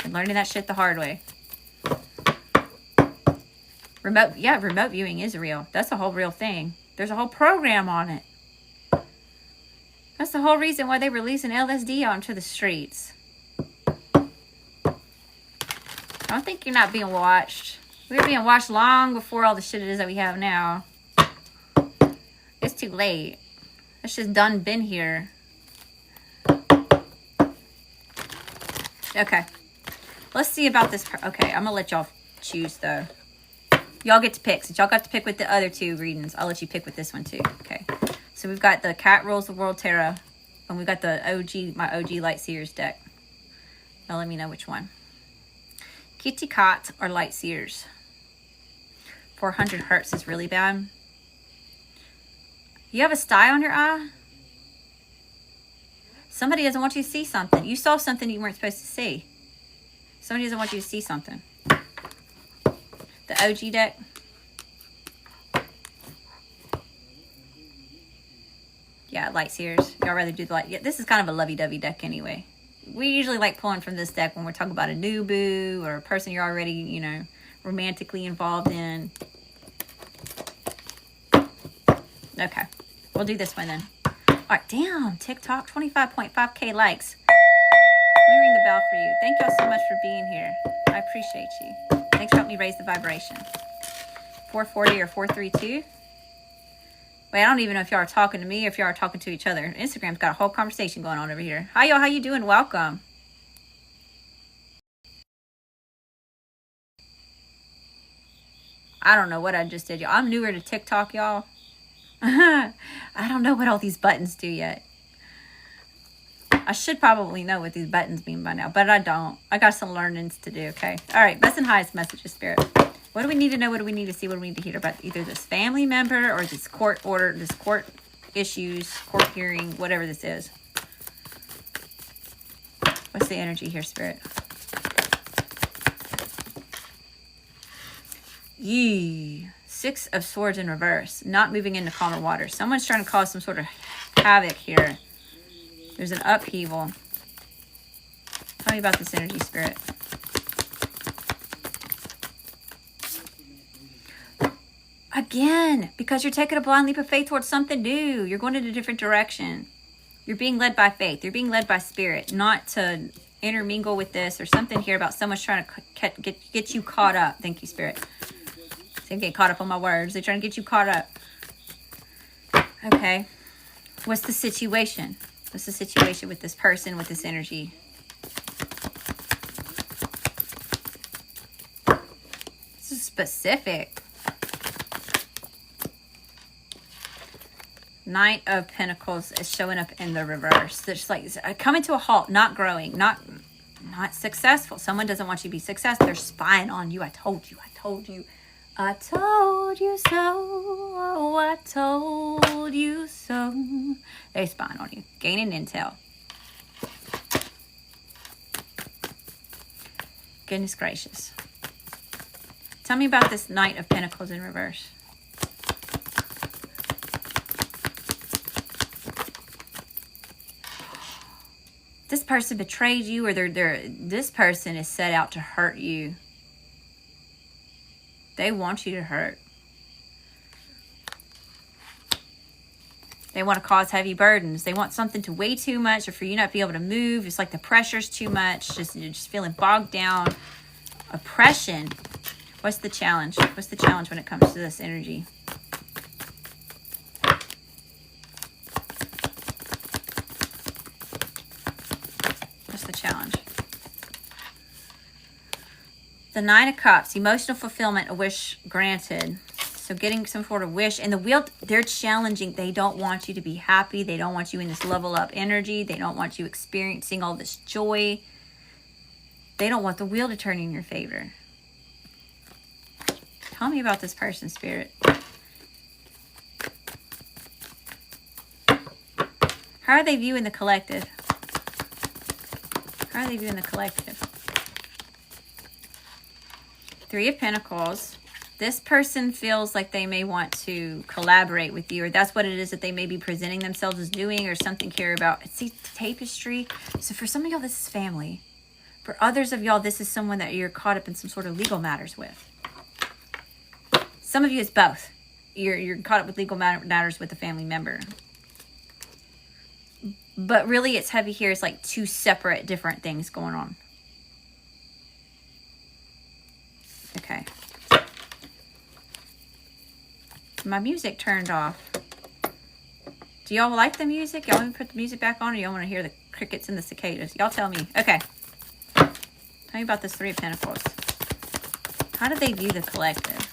I'm learning that shit the hard way. Remote viewing is real. That's a whole real thing. There's a whole program on it. That's the whole reason why they releasing LSD onto the streets. I don't think you're not being watched. We were being watched long before all the shit it is that we have now. It's too late. It's just done been here. Okay. Let's see about this. Okay, I'm going to let y'all choose, though. Y'all get to pick. Since y'all got to pick with the other 2 readings, I'll let you pick with this one, too. Okay. So we've got the Cat Rules the World Tarot. And we've got the my OG Light Seers deck. Now let me know which one. Kitty Cat or Light Seers. 400 hertz is really bad. You have a sty on your eye? Somebody doesn't want you to see something. You saw something you weren't supposed to see. Somebody doesn't want you to see something. The OG deck. Yeah, Light Seers. Y'all rather do the light. Yeah, this is kind of a lovey-dovey deck anyway. We usually like pulling from this deck when we're talking about a new boo or a person you're already, you know, romantically involved in. Okay, we'll do this one then. All right, damn, TikTok, 25.5K likes. Let me ring the bell for you. Thank y'all so much for being here. I appreciate you. Thanks for helping me raise the vibration. 440 or 432. Wait, I don't even know if y'all are talking to me or if y'all are talking to each other. Instagram's got a whole conversation going on over here. Hi, y'all. How you doing? Welcome. I don't know what I just did, y'all. I'm newer to TikTok, y'all. I don't know what all these buttons do yet. I should probably know what these buttons mean by now, but I don't. I got some learnings to do, okay? All right, best and highest messages, Spirit. What do we need to know? What do we need to see? What do we need to hear about either this family member or this court order, this court issues, court hearing, whatever this is? What's the energy here, Spirit? Yee. 6 of Swords in reverse. Not moving into calmer water. Someone's trying to cause some sort of havoc here. There's an upheaval. Tell me about this energy, Spirit. Again, because you're taking a blind leap of faith towards something new. You're going in a different direction. You're being led by faith. You're being led by Spirit, not to intermingle with this or something here about someone's trying to get you caught up. Thank you, Spirit. I'm getting caught up on my words. They're trying to get you caught up. Okay. What's the situation? What's the situation with this person, with this energy? This is specific. Knight of Pentacles is showing up in the reverse. They're just like coming to a halt, not growing, not successful. Someone doesn't want you to be successful. They're spying on you. I told you. I told you. I told you so. Oh, I told you so. They spying on you. Gaining intel. Goodness gracious. Tell me about this Knight of Pentacles in reverse. This person betrayed you, or this person is set out to hurt you. They want you to hurt. They want to cause heavy burdens. They want something to weigh too much or for you not to be able to move. It's like the pressure's too much. You're just feeling bogged down. Oppression. What's the challenge? What's the challenge when it comes to this energy? What's the challenge? The Nine of Cups, emotional fulfillment, a wish granted. So getting some sort of wish. And the wheel, they're challenging. They don't want you to be happy. They don't want you in this level up energy. They don't want you experiencing all this joy. They don't want the wheel to turn in your favor. Tell me about this person, Spirit. How are they viewing the collective? How are they viewing the collective? Three of Pentacles. This person feels like they may want to collaborate with you, or that's what it is that they may be presenting themselves as doing, or something here about. See, tapestry. So for some of y'all, this is family. For others of y'all, this is someone that you're caught up in some sort of legal matters with. Some of you, it's both. You're caught up with legal matters with a family member. But really, it's heavy here. It's like two separate, different things going on. Okay. My music turned off. Do y'all like the music? Y'all want me to put the music back on, or y'all want to hear the crickets and the cicadas? Y'all tell me. Okay. Tell me about this Three of Pentacles. How do they view the collective?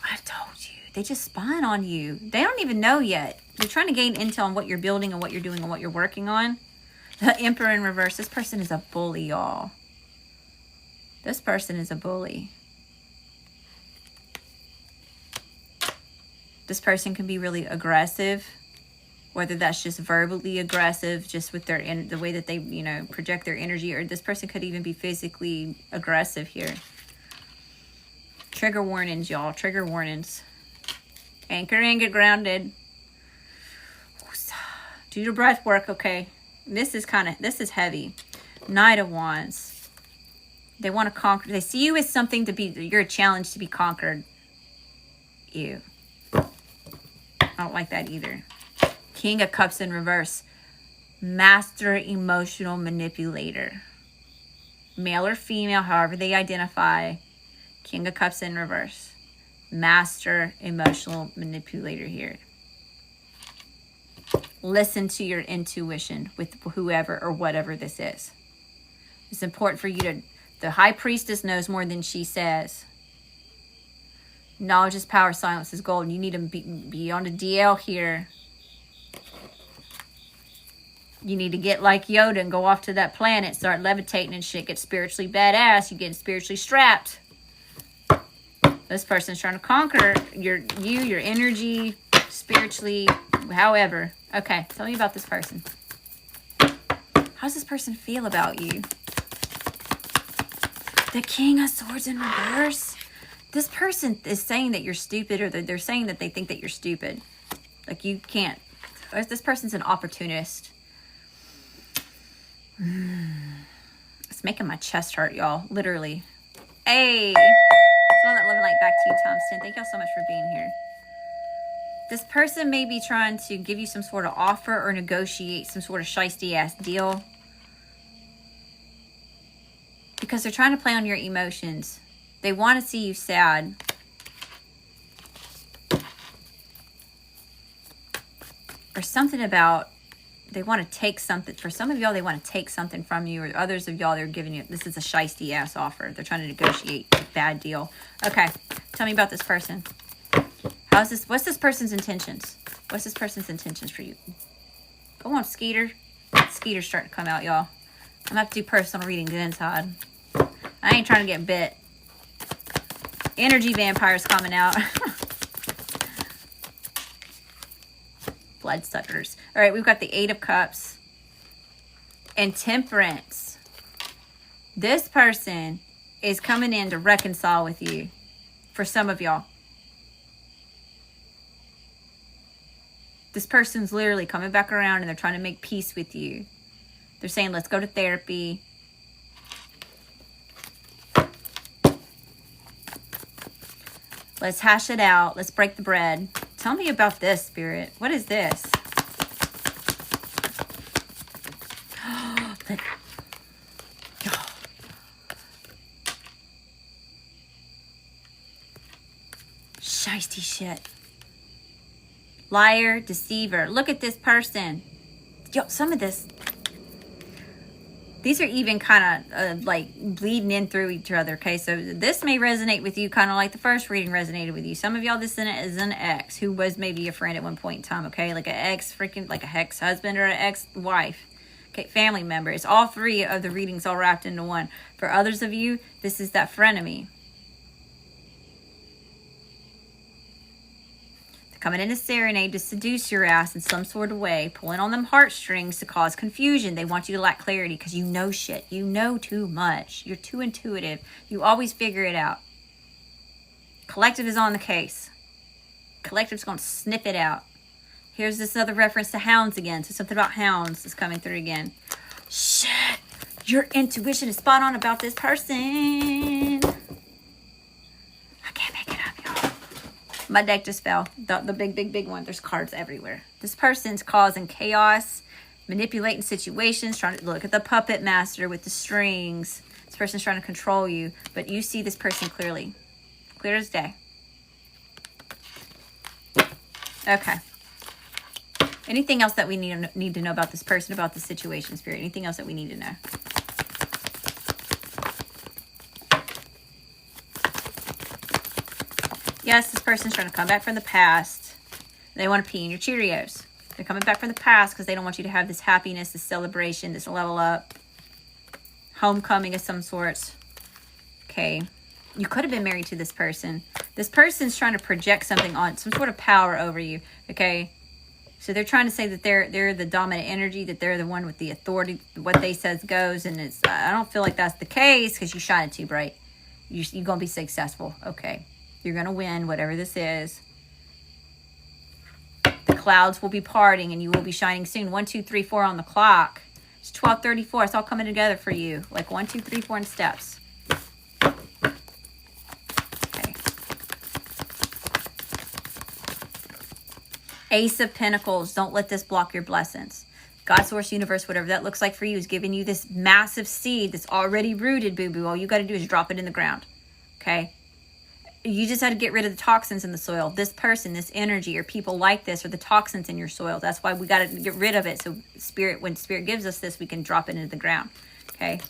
I told you. They just spying on you. They don't even know yet. They're trying to gain intel on what you're building and what you're doing and what you're working on. The Emperor in reverse. This person is a bully, y'all. This person is a bully. This person can be really aggressive, whether that's just verbally aggressive, just with the way that they, project their energy, or this person could even be physically aggressive here. Trigger warnings, y'all. Trigger warnings. Anchor and get grounded. Do your breath work, okay? This is heavy. Knight of Wands. They want to conquer. They see you as something to be, you're a challenge to be conquered. Ew. I don't like that either. King of Cups in reverse. Master emotional manipulator. Male or female, however they identify. King of Cups in reverse. Master emotional manipulator here. Listen to your intuition with whoever or whatever this is. It's important for you to, the High Priestess knows more than she says. Knowledge is power, silence is gold. You need to be on the DL here. You need to get like Yoda and go off to that planet, start levitating and shit, get spiritually badass. You get spiritually strapped. This person's trying to conquer your energy, spiritually, however. Okay, tell me about this person. How does this person feel about you? The King of Swords in reverse. This person is saying that you're stupid, or they're saying that they think that you're stupid. Like you can't. This person's an opportunist. It's making my chest hurt, y'all. Literally. Hey. All that love and light back to you, Thompson. Thank y'all so much for being here. This person may be trying to give you some sort of offer or negotiate some sort of shiesty ass deal. Because they're trying to play on your emotions. They want to see you sad. Or something about, they want to take something. For some of y'all, they want to take something from you. Or others of y'all, they're giving you, this is a shiesty ass offer. They're trying to negotiate a bad deal. Okay, tell me about this person. How's this? What's this person's intentions? What's this person's intentions for you? Go on, Skeeter. Skeeter's starting to come out, y'all. I'm going to have to do personal readings inside. I ain't trying to get bit. Energy vampires coming out. Bloodsuckers. All right, we've got the Eight of Cups. And Temperance. This person is coming in to reconcile with you. For some of y'all. This person's literally coming back around and they're trying to make peace with you. They're saying, let's go to therapy. Let's hash it out. Let's break the bread. Tell me about this, Spirit. What is this? Shiesty shit. Liar, deceiver. Look at this person. Yo, some of this. These are even kind of like bleeding in through each other. Okay, so this may resonate with you kind of like the first reading resonated with you. Some of y'all, this is an ex who was maybe a friend at one point in time. Okay, like an ex freaking, like a ex-husband or an ex-wife. Okay, family member. It's all three of the readings all wrapped into one. For others of you, this is that frenemy. Coming in a serenade to seduce your ass in some sort of way. Pulling on them heartstrings to cause confusion. They want you to lack clarity because you know shit. You know too much. You're too intuitive. You always figure it out. Collective is on the case. Collective's going to sniff it out. Here's this other reference to hounds again. So something about hounds is coming through again. Shit. Your intuition is spot on about this person. I can't make it up, y'all. My deck just fell. The big one. There's cards everywhere. This person's causing chaos, manipulating situations, trying to look at the puppet master with the strings. This person's trying to control you, but you see this person clearly. Clear as day. Okay. Anything else that we need to know about this person, about the situation, Spirit? Anything else that we need to know? Yes, this person's trying to come back from the past. They want to pee in your Cheerios. They're coming back from the past because they don't want you to have this happiness, this celebration, this level up. Homecoming of some sorts. Okay. You could have been married to this person. This person's trying to project something on, some sort of power over you. Okay. So they're trying to say that they're the dominant energy, that they're the one with the authority, what they says goes. And it's, I don't feel like that's the case because you shine it too bright. You're going to be successful. Okay. You're going to win, whatever this is. The clouds will be parting and you will be shining soon. 1, 2, 3, 4 on the clock. It's 12:34. It's all coming together for you. Like 1, 2, 3, 4 in steps. Ace of Pentacles. Don't let this block your blessings. God, source, universe, whatever that looks like for you, is giving you this massive seed that's already rooted, boo-boo. All you got to do is drop it in the ground. Okay? You just had to get rid of the toxins in the soil. This person, this energy, or people like this, or the toxins in your soil. That's why we got to get rid of it. So spirit, when spirit gives us this, we can drop it into the ground. Okay?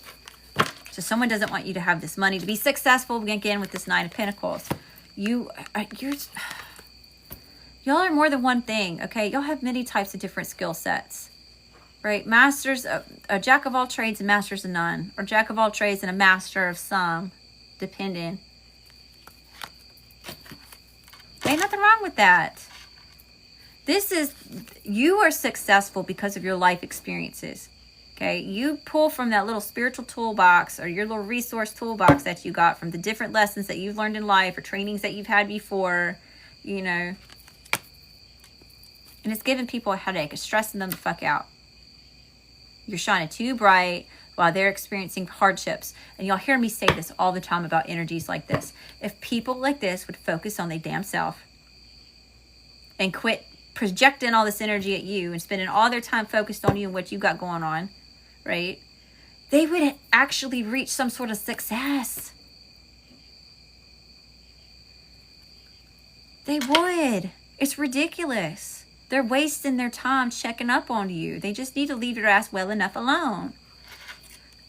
So someone doesn't want you to have this money to be successful. Again, with this Nine of Pentacles. Y'all are more than one thing. Okay? Y'all have many types of different skill sets. Right? Masters, a jack of all trades and masters of none. Or jack of all trades and a master of some. Depending. Ain't nothing wrong with that. You are successful because of your life experiences. Okay, you pull from that little spiritual toolbox, or your little resource toolbox that you got from the different lessons that you've learned in life, or trainings that you've had before, you know. And it's giving people a headache. It's stressing them the fuck out. You're shining too bright while they're experiencing hardships. And y'all hear me say this all the time about energies like this. If people like this would focus on their damn self and quit projecting all this energy at you and spending all their time focused on you and what you got going on, right? They would actually reach some sort of success. They would. It's ridiculous. They're wasting their time checking up on you. They just need to leave your ass well enough alone.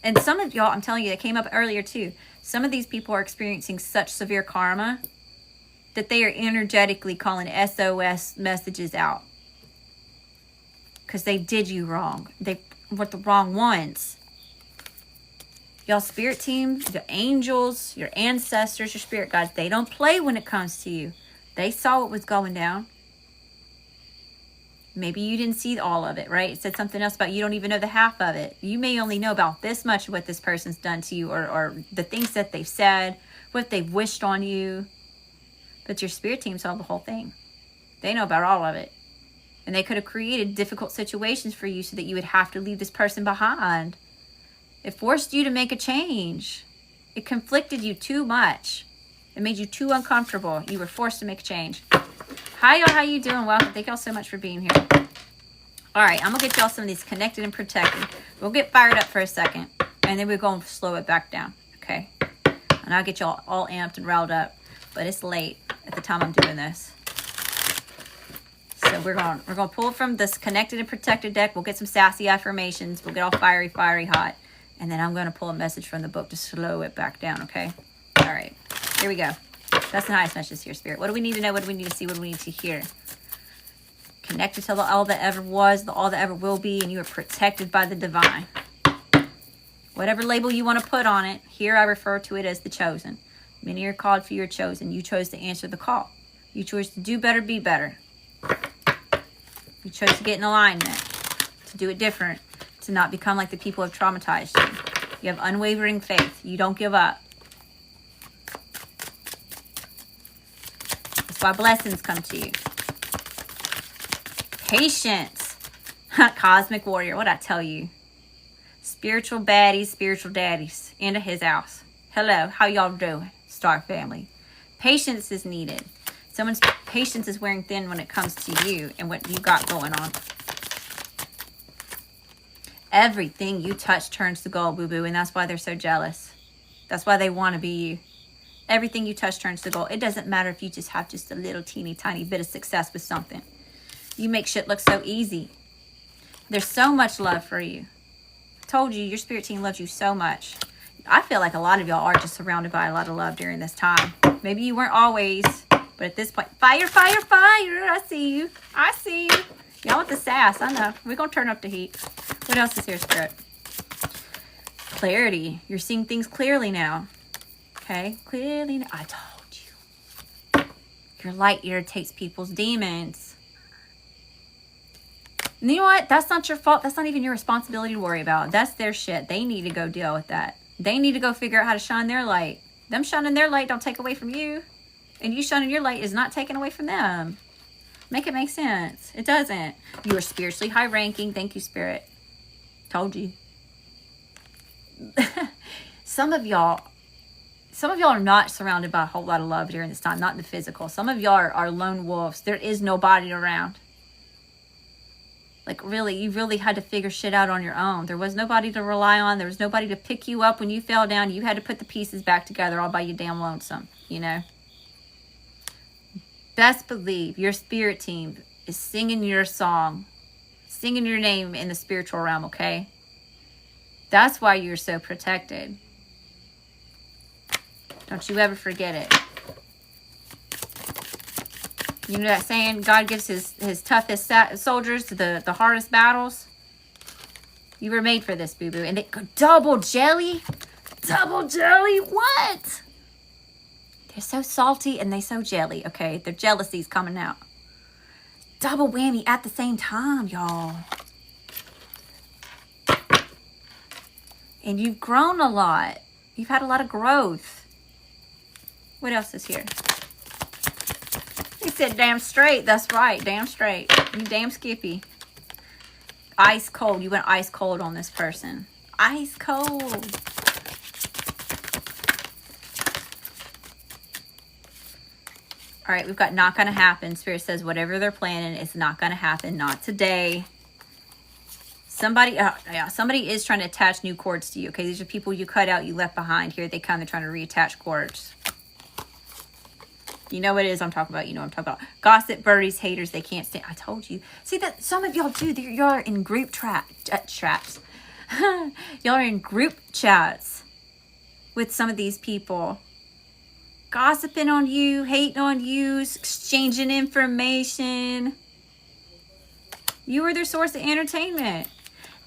And some of y'all, I'm telling you, it came up earlier too. Some of these people are experiencing such severe karma that they are energetically calling SOS messages out. Because they did you wrong. They were the wrong ones. Y'all spirit team, the angels, your ancestors, your spirit guides, they don't play when it comes to you. They saw what was going down. Maybe you didn't see all of it, right? It said something else about you don't even know the half of it. You may only know about this much of what this person's done to you, or the things that they've said, what they've wished on you. But your spirit team saw the whole thing. They know about all of it. And they could have created difficult situations for you so that you would have to leave this person behind. It forced you to make a change. It conflicted you too much. It made you too uncomfortable. You were forced to make a change. Hi, y'all. How you doing? Welcome. Thank y'all so much for being here. All right. I'm going to get y'all some of these connected and protected. We'll get fired up for a second. And then we're going to slow it back down. Okay? And I'll get y'all all amped and riled up. But it's late at the time I'm doing this. So we're going to pull from this connected and protected deck. We'll get some sassy affirmations. We'll get all fiery hot. And then I'm going to pull a message from the book to slow it back down. Okay? All right. Here we go. That's the highest message here, Spirit. What do we need to know? What do we need to see? What do we need to hear? Connected to the all that ever was, the all that ever will be, and you are protected by the divine. Whatever label you want to put on it, here I refer to it as the chosen. Many are called, few are chosen. You chose to answer the call. You chose to do better, be better. You chose to get in alignment, to do it different, to not become like the people who have traumatized you. You have unwavering faith. You don't give up. Why blessings come to you. Patience. Cosmic warrior. What'd I tell you? Spiritual baddies, spiritual daddies. Into his house. Hello. How y'all doing? Star family. Patience is needed. Someone's patience is wearing thin when it comes to you and what you got going on. Everything you touch turns to gold, boo-boo. And that's why they're so jealous. That's why they want to be you. Everything you touch turns to gold. It doesn't matter if you just have just a little teeny tiny bit of success with something. You make shit look so easy. There's so much love for you. I told you, your spirit team loves you so much. I feel like a lot of y'all are just surrounded by a lot of love during this time. Maybe you weren't always, but at this point, fire, fire, fire. I see you. I see you. Y'all with the sass. I know. We're going to turn up the heat. What else is here, Spirit? Clarity. You're seeing things clearly now. Okay, clearly, I told you. Your light irritates people's demons. And you know what? That's not your fault. That's not even your responsibility to worry about. That's their shit. They need to go deal with that. They need to go figure out how to shine their light. Them shining their light don't take away from you. And you shining your light is not taken away from them. Make it make sense. It doesn't. You are spiritually high ranking. Thank you, Spirit. Told you. Some of y'all are not surrounded by a whole lot of love during this time, not in the physical. Some of y'all are lone wolves. There is nobody around. Like really, you really had to figure shit out on your own. There was nobody to rely on. There was nobody to pick you up when you fell down. You had to put the pieces back together all by your damn lonesome, you know? Best believe your spirit team is singing your song, singing your name in the spiritual realm, okay? That's why you're so protected. Don't you ever forget it. You know that saying, God gives his toughest soldiers the hardest battles? You were made for this, boo-boo. And they go, double jelly? Double jelly? What? They're so salty and they so jelly, okay? Their jealousy's coming out. Double whammy at the same time, y'all. And you've grown a lot. You've had a lot of growth. What else is here? He said damn straight. That's right. Damn straight. You damn Skippy. Ice cold. You went ice cold on this person. Ice cold. All right, we've got not going to happen. Spirit says whatever they're planning, it's not going to happen. Not today. Somebody is trying to attach new cords to you. Okay, these are people you cut out, you left behind. Here they come. They're trying to reattach cords. You know what it is I'm talking about. You know what I'm talking about. Gossip, birdies, haters, they can't stand. I told you. See, that some of y'all do. Y'all are in group traps. Y'all are in group chats with some of these people. Gossiping on you, hating on you, exchanging information. You are their source of entertainment.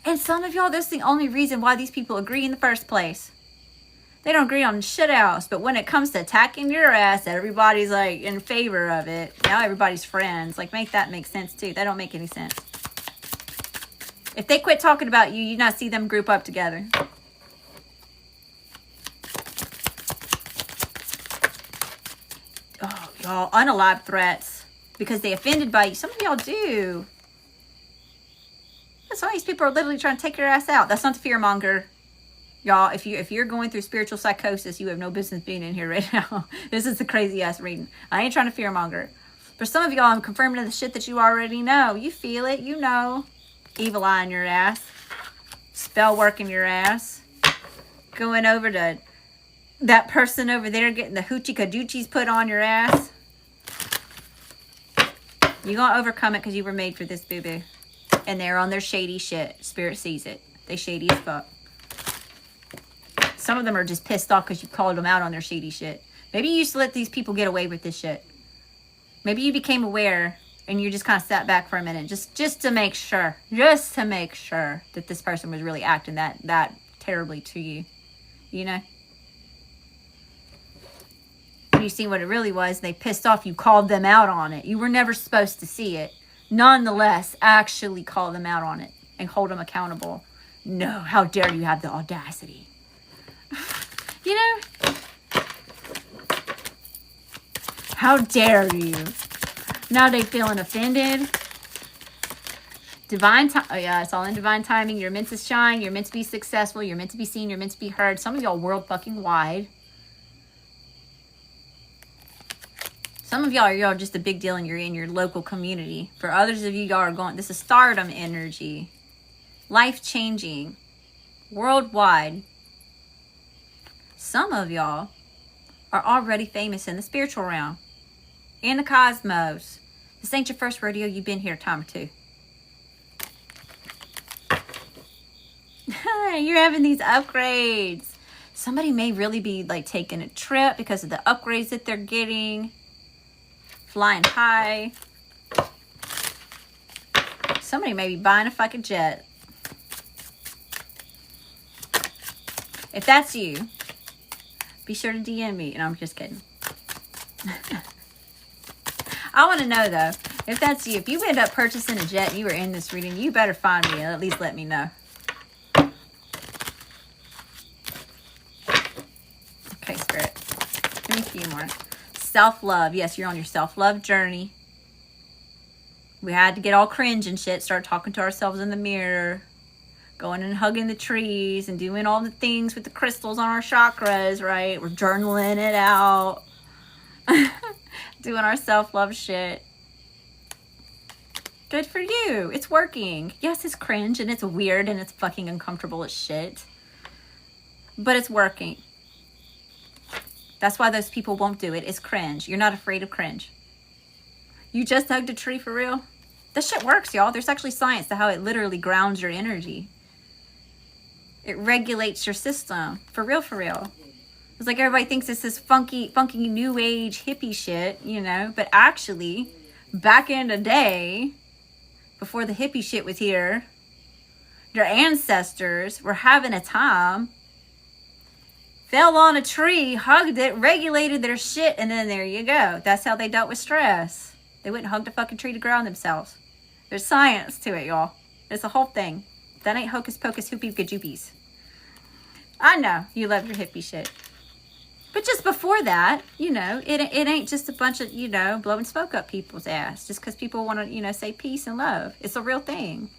And some of y'all, that's the only reason why these people agree in the first place. They don't agree on shit else. But when it comes to attacking your ass, everybody's like in favor of it. Now everybody's friends. Like, make that make sense too. That don't make any sense. If they quit talking about you, you not see them group up together. Oh, y'all, unalive threats. Because they offended by you. Some of y'all do. Some of these people are literally trying to take your ass out. That's not the fear monger. Y'all, if you're going through spiritual psychosis, you have no business being in here right now. This is the crazy ass reading. I ain't trying to fear monger. For some of y'all, I'm confirming the shit that you already know. You feel it, you know. Evil eye in your ass. Spell work in your ass. Going over to that person over there getting the hoochie kadoochies put on your ass. You're going to overcome it because you were made for this, boo-boo. And they're on their shady shit. Spirit sees it. They shady as fuck. Some of them are just pissed off because you called them out on their shady shit. Maybe you used to let these people get away with this shit. Maybe you became aware and you just kind of sat back for a minute. Just to make sure. Just to make sure that this person was really acting that terribly to you. You know? When you see what it really was, they pissed off. You called them out on it. You were never supposed to see it. Nonetheless, actually call them out on it and hold them accountable. No, how dare you have the audacity? You know? How dare you? Now they feeling offended. Divine time. Oh yeah, it's all in divine timing. You're meant to shine. You're meant to be successful. You're meant to be seen. You're meant to be heard. Some of y'all world fucking wide. Some of y'all are just a big deal and you're in your local community. For others of you, y'all are going, this is stardom energy. Life-changing. Worldwide. Some of y'all are already famous in the spiritual realm. In the cosmos. This ain't your first rodeo. You've been here a time or two. You're having these upgrades. Somebody may really be like taking a trip because of the upgrades that they're getting. Flying high. Somebody may be buying a fucking jet. If that's you, be sure to DM me. No, I'm just kidding. I want to know though, if that's you, if you end up purchasing a jet and you were in this reading, you better find me and at least let me know. Okay, Spirit. Give me a few more. Self-love. Yes, you're on your self-love journey. We had to get all cringe and shit. Start talking to ourselves in the mirror. Going and hugging the trees and doing all the things with the crystals on our chakras, right? We're journaling it out. Doing our self-love shit. Good for you. It's working. Yes, it's cringe and it's weird and it's fucking uncomfortable as shit. But it's working. That's why those people won't do it. It's cringe. You're not afraid of cringe. You just hugged a tree for real? This shit works, y'all. There's actually science to how it literally grounds your energy. It regulates your system. For real, for real. It's like everybody thinks it's this funky new age hippie shit, you know? But actually, back in the day, before the hippie shit was here, your ancestors were having a time, fell on a tree, hugged it, regulated their shit, and then there you go. That's how they dealt with stress. They went and hugged a fucking tree to ground themselves. There's science to it, y'all. It's a whole thing. That ain't hocus pocus hoopy gajoopies. I know you love your hippie shit. But just before that, you know, it ain't just a bunch of, you know, blowing smoke up people's ass just because people want to, you know, say peace and love. It's a real thing.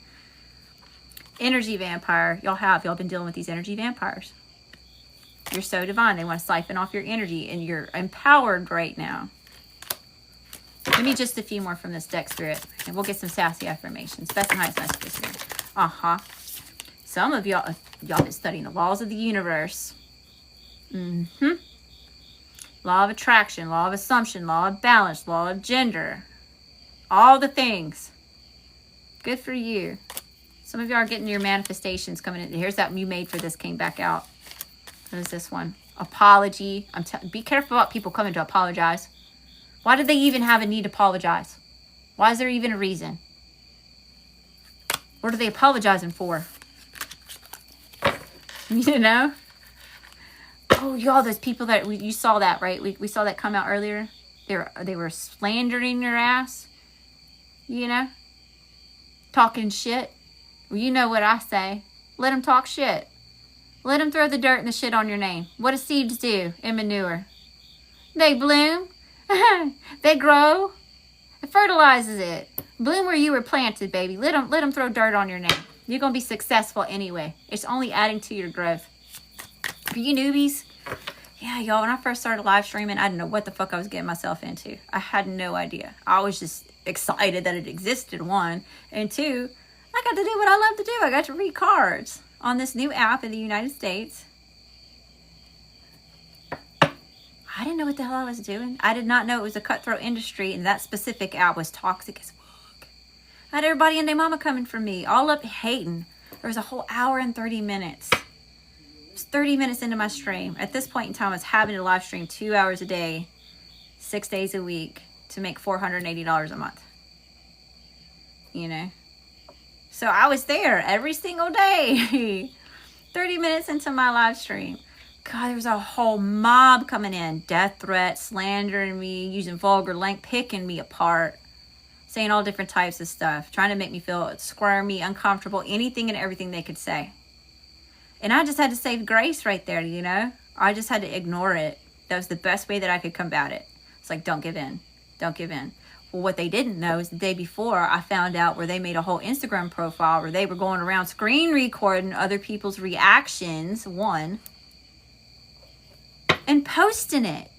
Energy vampire. Y'all been dealing with these energy vampires. You're so divine. They want to siphon off your energy and you're empowered right now. Give me just a few more from this deck, Spirit, and we'll get some sassy affirmations. Best and highest messages here. Some of y'all been studying the laws of the universe. Law of attraction, law of assumption, law of balance, law of gender. All the things. Good for you. Some of y'all are getting your manifestations coming in. Here's that you made for this came back out. What is this one? Apology. Be careful about people coming to apologize. Why did they even have a need to apologize? Why is there even a reason? What are they apologizing for? You know? Oh, y'all, those people that you saw that, right? We saw that come out earlier. They were slandering your ass. You know? Talking shit. Well, you know what I say. Let them talk shit. Let them throw the dirt and the shit on your name. What do seeds do in manure? They bloom. They grow. It fertilizes it. Bloom where you were planted, baby. Let them throw dirt on your name. You're going to be successful anyway. It's only adding to your growth. For you newbies, yeah, y'all, when I first started live streaming, I didn't know what the fuck I was getting myself into. I had no idea. I was just excited that it existed, one. And two, I got to do what I love to do. I got to read cards on this new app in the United States. I didn't know what the hell I was doing. I did not know it was a cutthroat industry, and that specific app was toxic as fuck. I had everybody and their mama coming for me, all up hating. There was a whole hour and 30 minutes. It was 30 minutes into my stream. At this point in time, I was having to live stream 2 hours a day, 6 days a week, to make $480 a month. You know? So I was there every single day. 30 minutes into my live stream. God, there was a whole mob coming in. Death threats, slandering me, using vulgar language, picking me apart. Saying all different types of stuff. Trying to make me feel squirmy, uncomfortable. Anything and everything they could say. And I just had to save grace right there, you know? I just had to ignore it. That was the best way that I could combat it. It's like, don't give in. Don't give in. Well, what they didn't know is the day before, I found out where they made a whole Instagram profile where they were going around screen recording other people's reactions, one, and posting it.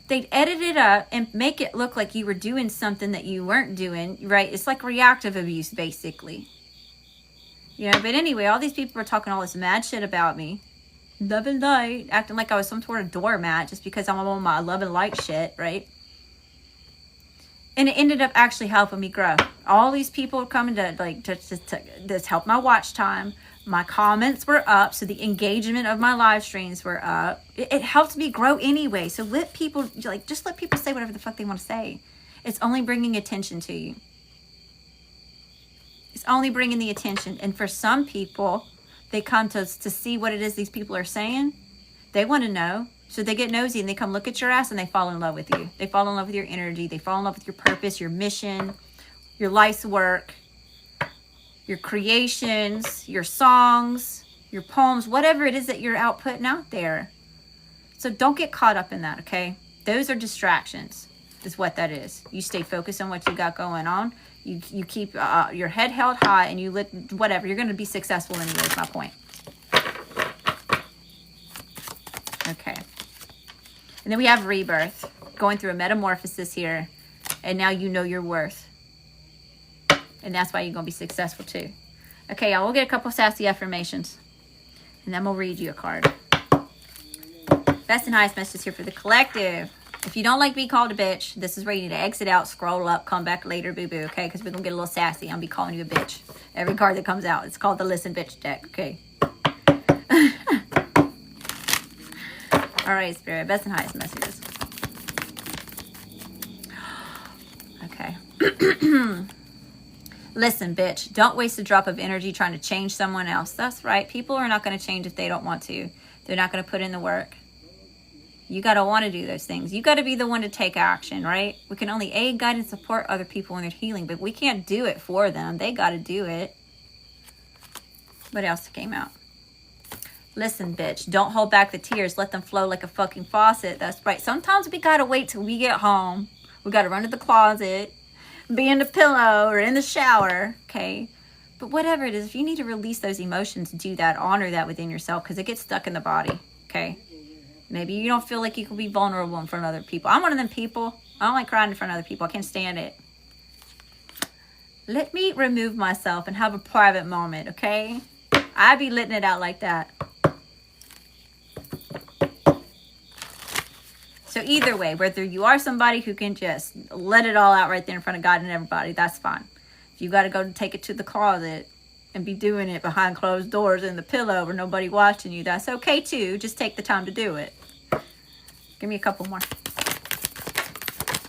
They'd edit it up and make it look like you were doing something that you weren't doing, right? It's like reactive abuse, basically. You know, but anyway, all these people were talking all this mad shit about me. Love and light. Acting like I was some sort of doormat just because I'm on my love and light shit, right? And it ended up actually helping me grow. All these people were coming to, like, to help my watch time. My comments were up, so the engagement of my live streams were up. It helped me grow anyway. So let people, like, just let people say whatever the fuck they want to say. It's only bringing attention to you. It's only bringing the attention. And for some people, they come to see what it is these people are saying. They want to know. So they get nosy and they come look at your ass and they fall in love with you. They fall in love with your energy. They fall in love with your purpose, your mission, your life's work, your creations, your songs, your poems, whatever it is that you're out putting out there. So don't get caught up in that, okay? Those are distractions, is what that is. You stay focused on what you got going on. You keep your head held high and you let whatever. You're going to be successful anyway, is my point. Okay. And then we have rebirth, going through a metamorphosis here. And now you know your worth. And that's why you're going to be successful too. Okay, y'all, we'll get a couple sassy affirmations. And then we'll read you a card. Best and highest messages here for the collective. If you don't like being called a bitch, this is where you need to exit out, scroll up, come back later, boo-boo, okay? Because we're going to get a little sassy. I'm going to be calling you a bitch. Every card that comes out. It's called the Listen Bitch deck, okay? All right, Spirit. Best and highest messages. Okay. Listen, bitch. Don't waste a drop of energy trying to change someone else. That's right. People are not going to change if they don't want to. They're not going to put in the work. You got to want to do those things. You got to be the one to take action, right? We can only aid, guide, and support other people in their healing, but we can't do it for them. They got to do it. What else came out? Listen, bitch. Don't hold back the tears. Let them flow like a fucking faucet. That's right. Sometimes we got to wait till we get home. We got to run to the closet, be in the pillow or in the shower, okay? But whatever it is, if you need to release those emotions, do that. Honor that within yourself because it gets stuck in the body, okay? Maybe you don't feel like you can be vulnerable in front of other people. I'm one of them people. I don't like crying in front of other people. I can't stand it. Let me remove myself and have a private moment, okay? I be letting it out like that. So either way, whether you are somebody who can just let it all out right there in front of God and everybody, that's fine. If you got to go take it to the closet and be doing it behind closed doors in the pillow where nobody watching you, that's okay too. Just take the time to do it. Give me a couple more.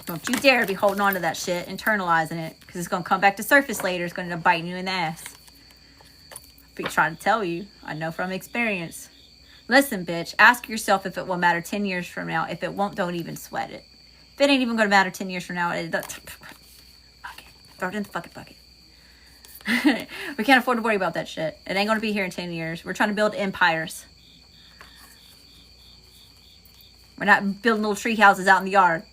Don't you dare be holding on to that shit, internalizing it, because it's going to come back to surface later. It's going to end up biting you in the ass. I'll be trying to tell you. I know from experience. Listen, bitch. Ask yourself if it will matter 10 years from now. If it won't, don't even sweat it. If it ain't even going to matter 10 years from now, throw it in the fucking bucket. We can't afford to worry about that shit. It ain't going to be here in 10 years. We're trying to build empires. We're not building little tree houses out in the yard.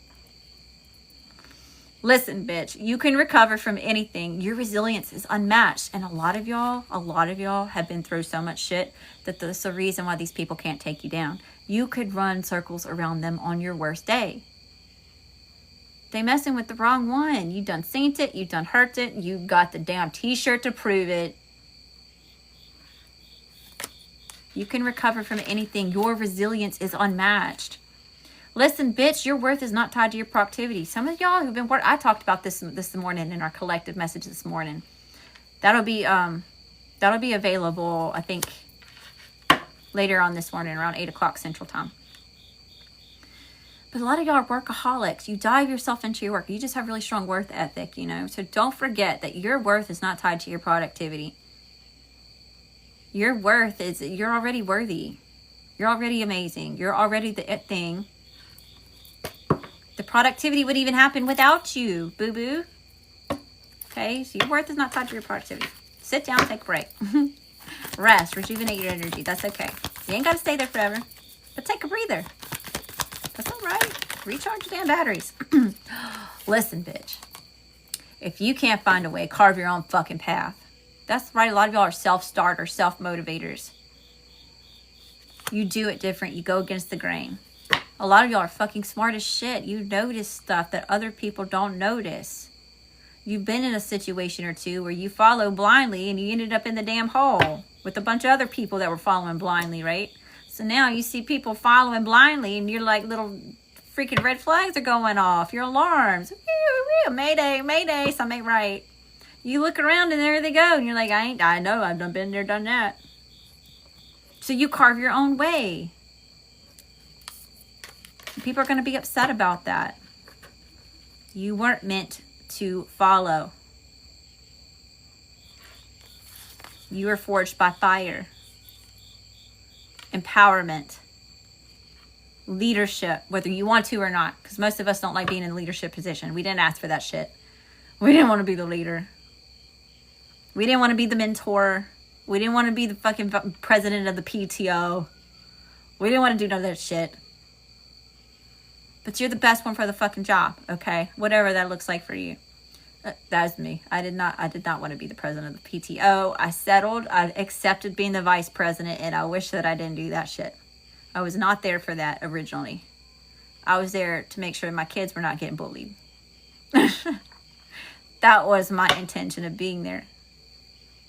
Listen, bitch, you can recover from anything. Your resilience is unmatched. And a lot of y'all have been through so much shit that that's the reason why these people can't take you down. You could run circles around them on your worst day. They messing with the wrong one. You done seen it. You done hurt it. You got the damn t-shirt to prove it. You can recover from anything. Your resilience is unmatched. Listen, bitch, your worth is not tied to your productivity. Some of y'all who've been I talked about this morning in our collective message this morning. That'll be available, I think, later on this morning around 8 o'clock Central Time. But a lot of y'all are workaholics. You dive yourself into your work. You just have really strong worth ethic, you know. So don't forget that your worth is not tied to your productivity. Your worth is, you're already worthy. You're already amazing. You're already the it thing. The productivity would even happen without you, boo-boo. Okay, so your worth is not tied to your productivity. Sit down, take a break. Rest, rejuvenate your energy. That's okay. You ain't got to stay there forever. But take a breather. That's all right. Recharge your damn batteries. Listen, bitch. If you can't find a way, carve your own fucking path. That's right. A lot of y'all are self-starters, self-motivators. You do it different. You go against the grain. A lot of y'all are fucking smart as shit. You notice stuff that other people don't notice. You've been in a situation or two where you follow blindly and you ended up in the damn hole with a bunch of other people that were following blindly, right? So now you see people following blindly and you're like, little freaking red flags are going off. Your alarms. Mayday, mayday, something ain't right. You look around and there they go. And you're like, I know, I've done been there, done that. So you carve your own way. People are going to be upset about that. You weren't meant to follow. You were forged by fire. Empowerment. Leadership, whether you want to or not. Because most of us don't like being in a leadership position. We didn't ask for that shit. We didn't want to be the leader. We didn't want to be the mentor. We didn't want to be the fucking president of the PTO. We didn't want to do none of that shit. But you're the best one for the fucking job, okay? Whatever that looks like for you. That's me. I did not want to be the president of the PTO. I settled. I accepted being the vice president, and I wish that I didn't do that shit. I was not there for that originally. I was there to make sure my kids were not getting bullied. That was my intention of being there.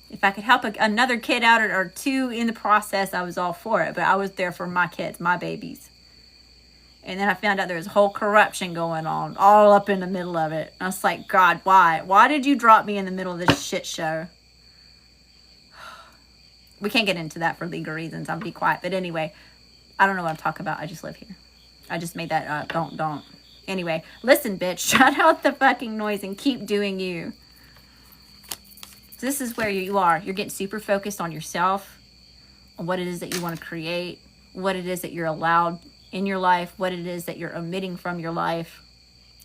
If I could help another kid out or two in the process, I was all for it. But I was there for my kids, my babies. And then I found out there was whole corruption going on all up in the middle of it. I was like, God, why? Why did you drop me in the middle of this shit show? We can't get into that for legal reasons. I'll be quiet. But anyway, I don't know what I'm talking about. I just live here. I just made that up. Don't. Anyway, listen, bitch. Shut out the fucking noise and keep doing you. This is where you are. You're getting super focused on yourself, on what it is that you want to create, what it is that you're allowed in your life, what it is that you're omitting from your life.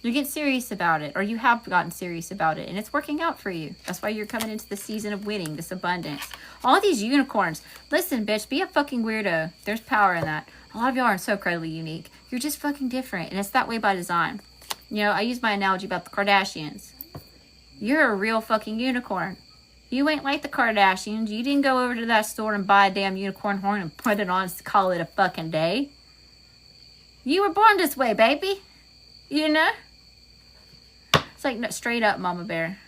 You get serious about it, or you have gotten serious about it, and it's working out for you. That's why you're coming into the season of winning, this abundance. All these unicorns. Listen, bitch, be a fucking weirdo. There's power in that. A lot of y'all are so incredibly unique. You're just fucking different, and it's that way by design. You know, I use my analogy about the Kardashians. You're a real fucking unicorn. You ain't like the Kardashians. You didn't go over to that store and buy a damn unicorn horn and put it on to call it a fucking day. You were born this way, baby. You know? It's like, no, straight up, Mama Bear.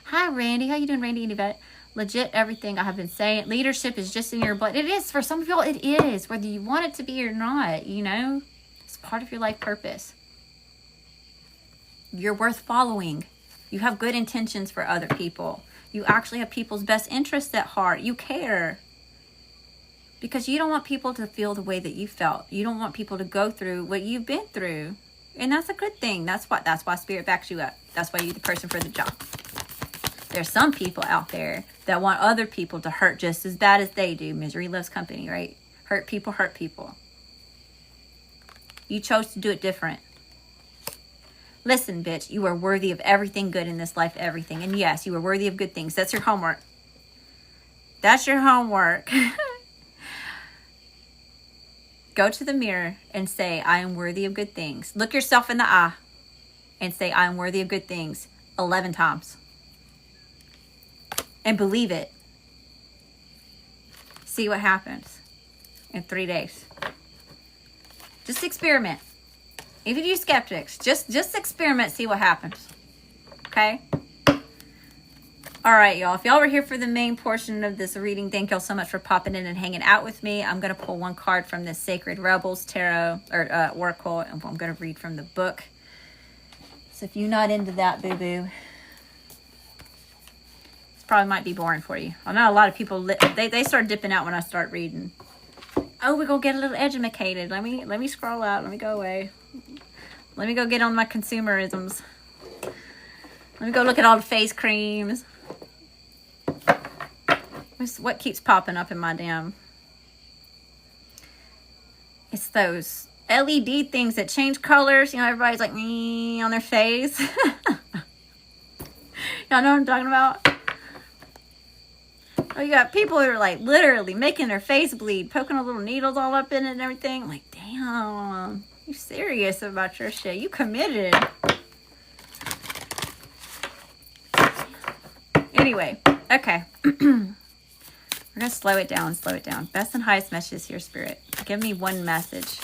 Hi, Randy. How you doing, Randy? Anybody? Legit everything I have been saying. Leadership is just in your blood. It is. For some of y'all, it is. Whether you want it to be or not, you know? It's part of your life purpose. You're worth following. You have good intentions for other people. You actually have people's best interests at heart. You care. Because you don't want people to feel the way that you felt. You don't want people to go through what you've been through. And that's a good thing. That's why Spirit backs you up. That's why you're the person for the job. There's some people out there that want other people to hurt just as bad as they do. Misery loves company, right? Hurt people hurt people. You chose to do it different. Listen, bitch, you are worthy of everything good in this life, everything. And yes, you are worthy of good things. That's your homework. That's your homework. Go to the mirror and say, I am worthy of good things. Look yourself in the eye and say, I am worthy of good things 11 times. And believe it. See what happens in 3 days. Just experiment. Even you skeptics, just experiment, see what happens. Okay? All right, y'all. If y'all were here for the main portion of this reading, thank y'all so much for popping in and hanging out with me. I'm going to pull one card from this Sacred Rebels Tarot or Oracle, and I'm going to read from the book. So if you're not into that, boo-boo, this probably might be boring for you. I know a lot of people, they start dipping out when I start reading. Oh, we're going to get a little educated. Let me scroll out. Let me go away. Let me go get on my consumerisms. Let me go look at all the face creams. What keeps popping up in my damn... It's those LED things that change colors. You know, everybody's like, on their face. Y'all know what I'm talking about? Oh, you got people who are like literally making their face bleed, poking little needles all up in it and everything. I'm like, damn, you serious about your shit. You committed. Anyway, okay. We're going to slow it down, Best and highest messages here, Spirit. Give me one message.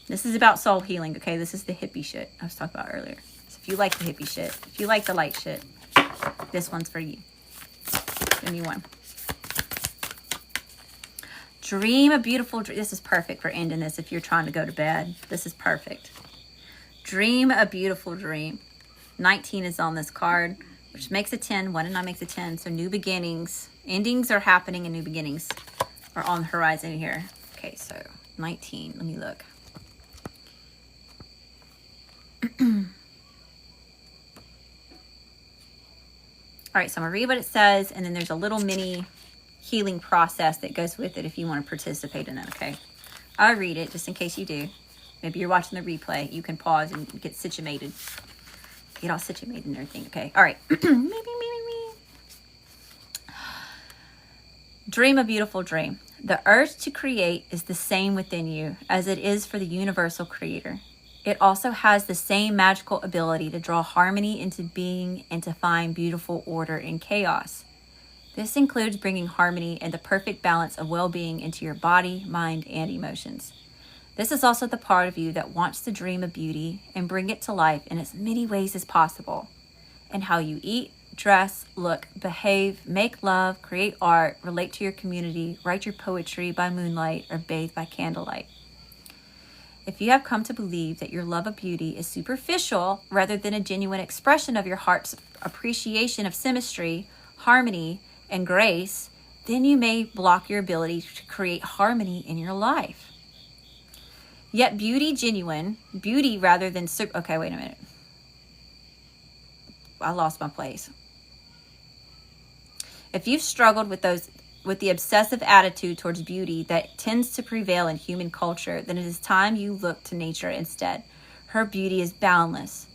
This is about soul healing, okay? This is the hippie shit I was talking about earlier. So if you like the hippie shit, if you like the light shit, this one's for you. Give me one. Dream a beautiful dream. This is perfect for ending this if you're trying to go to bed. This is perfect. Dream a beautiful dream. 19 is on this card, which makes a 10. 1 and 9 makes a 10. So new beginnings. Endings are happening and new beginnings are on the horizon here. Okay, so 19. Let me look. All right, so I'm going to read what it says, and then there's a little mini healing process that goes with it if you want to participate in it, okay? I'll read it just in case you do. Maybe you're watching the replay. You can pause and get situated. Get all situated and everything, okay? All right. Dream a beautiful dream. The urge to create is the same within you as it is for the universal creator. It also has the same magical ability to draw harmony into being and to find beautiful order in chaos. This includes bringing harmony and the perfect balance of well-being into your body, mind, and emotions. This is also the part of you that wants to dream of beauty and bring it to life in as many ways as possible. in how you eat, dress, look, behave, make love, create art, relate to your community, write your poetry by moonlight, or bathe by candlelight. If you have come to believe that your love of beauty is superficial rather than a genuine expression of your heart's appreciation of symmetry, harmony, and grace, then you may block your ability to create harmony in your life. Yet beauty rather than okay, wait a minute. I lost my place. If you've struggled with the obsessive attitude towards beauty that tends to prevail in human culture, then it is time you look to nature instead. Her beauty is boundless,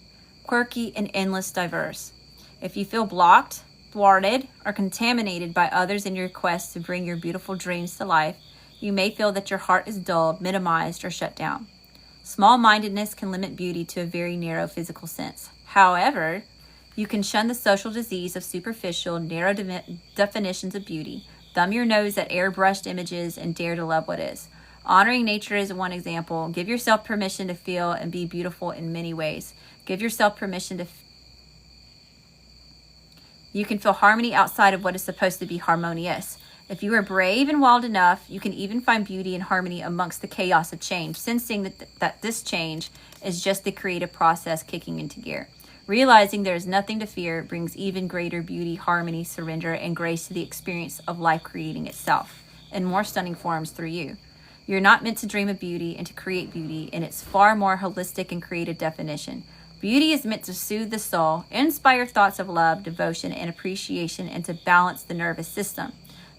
quirky, and endless diverse. If you feel blocked, thwarted, or contaminated by others in your quest to bring your beautiful dreams to life, you may feel that your heart is dulled, minimized, or shut down. Small-mindedness can limit beauty to a very narrow physical sense. However, you can shun the social disease of superficial, narrow definitions of beauty. Thumb your nose at airbrushed images and dare to love what is. Honoring nature is one example. Give yourself permission to feel and be beautiful in many ways. Give yourself permission to... You can feel harmony outside of what is supposed to be harmonious. If you are brave and wild enough, you can even find beauty and harmony amongst the chaos of change, sensing that this change is just the creative process kicking into gear. Realizing there is nothing to fear brings even greater beauty, harmony, surrender, and grace to the experience of life creating itself in more stunning forms through you. You're not meant to dream of beauty and to create beauty in its far more holistic and creative definition. Beauty is meant to soothe the soul, inspire thoughts of love, devotion, and appreciation, and to balance the nervous system.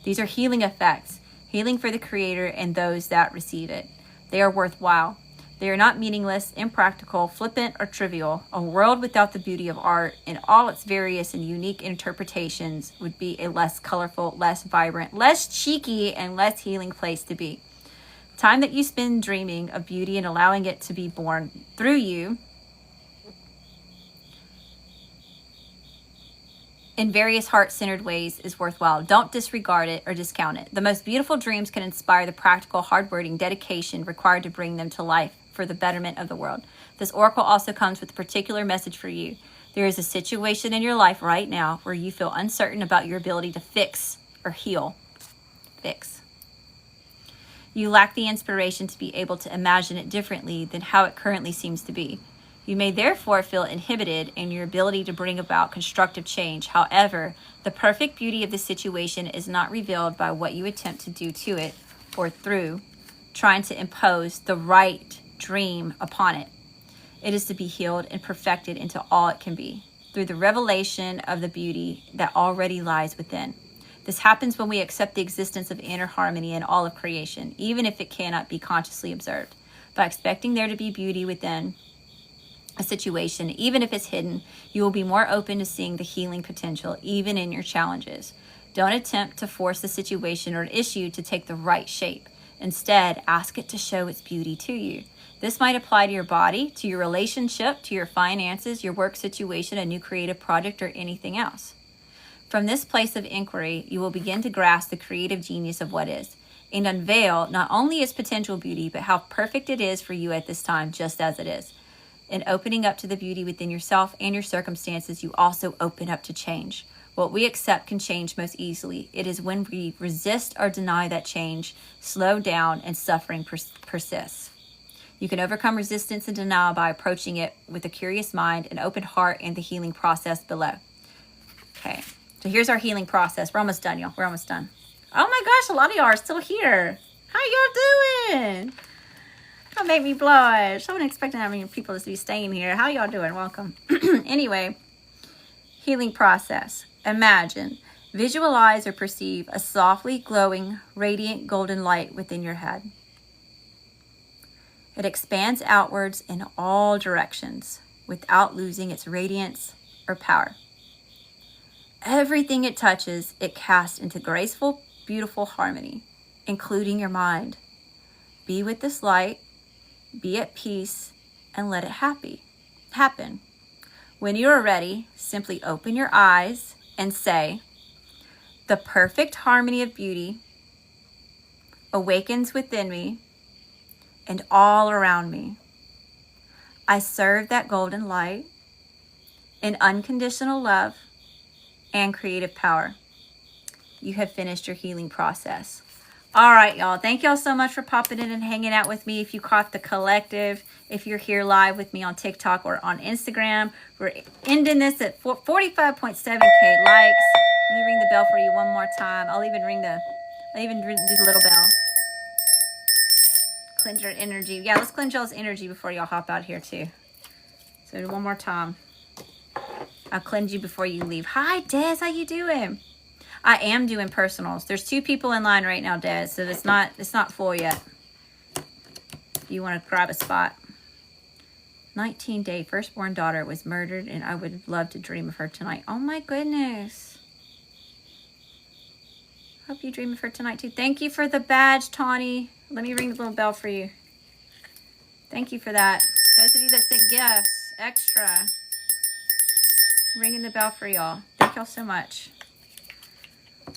These are healing effects, healing for the creator and those that receive it. They are worthwhile. They are not meaningless, impractical, flippant, or trivial. A world without the beauty of art in all its various and unique interpretations would be a less colorful, less vibrant, less cheeky, and less healing place to be. Time that you spend dreaming of beauty and allowing it to be born through you in various heart-centered ways is worthwhile. Don't disregard it or discount it. The most beautiful dreams can inspire the practical, hard-working dedication required to bring them to life for the betterment of the world. This oracle also comes with a particular message for you. There is a situation in your life right now where you feel uncertain about your ability to fix or heal. Fix. You lack the inspiration to be able to imagine it differently than how it currently seems to be. You may therefore feel inhibited in your ability to bring about constructive change. However, the perfect beauty of the situation is not revealed by what you attempt to do to it or through trying to impose the right dream upon it. It is to be healed and perfected into all it can be through the revelation of the beauty that already lies within. This happens when we accept the existence of inner harmony in all of creation, even if it cannot be consciously observed. By expecting there to be beauty within a situation, even if it's hidden, you will be more open to seeing the healing potential, even in your challenges. Don't attempt to force the situation or an issue to take the right shape. Instead, ask it to show its beauty to you. This might apply to your body, to your relationship, to your finances, your work situation, a new creative project, or anything else. From this place of inquiry, you will begin to grasp the creative genius of what is, and unveil not only its potential beauty, but how perfect it is for you at this time, just as it is. In opening up to the beauty within yourself and your circumstances, you also open up to change. What we accept can change most easily. It is when we resist or deny that change, slow down, and suffering persists. You can overcome resistance and denial by approaching it with a curious mind, an open heart, and the healing process below. Okay, so here's our healing process. We're almost done, y'all. We're almost done. Oh my gosh, a lot of y'all are still here. How y'all doing? Don't make me blush. I wasn't expecting that many people to be staying here. How y'all doing? Welcome. Anyway, healing process. Imagine, visualize, or perceive a softly glowing, radiant golden light within your head. It expands outwards in all directions without losing its radiance or power. Everything it touches, it casts into graceful, beautiful harmony, including your mind. Be with this light, be at peace, and let it happen. When you are ready, simply open your eyes and say, "The perfect harmony of beauty awakens within me and all around me. I serve that golden light in unconditional love and creative power. You have finished your healing process. All right, y'all. Thank y'all so much for popping in and hanging out with me. If you caught the collective, if you're here live with me on TikTok or on Instagram, we're ending this at 45.7K likes. Let me ring the bell for you one more time. I'll even do the little bell. Cleanse your energy. Yeah, let's cleanse y'all's energy before y'all hop out here too. So one more time. I'll cleanse you before you leave. Hi, Des. How you doing? I am doing personals. There's 2 people in line right now, Des, so it's not full yet. You want to grab a spot. 19-day firstborn daughter was murdered, and I would love to dream of her tonight. Oh my goodness. Hope you dream of her tonight too. Thank you for the badge, Tawny. Let me ring the little bell for you. Thank you for that. Those of you that sent gifts, extra. Ringing the bell for y'all. Thank y'all so much.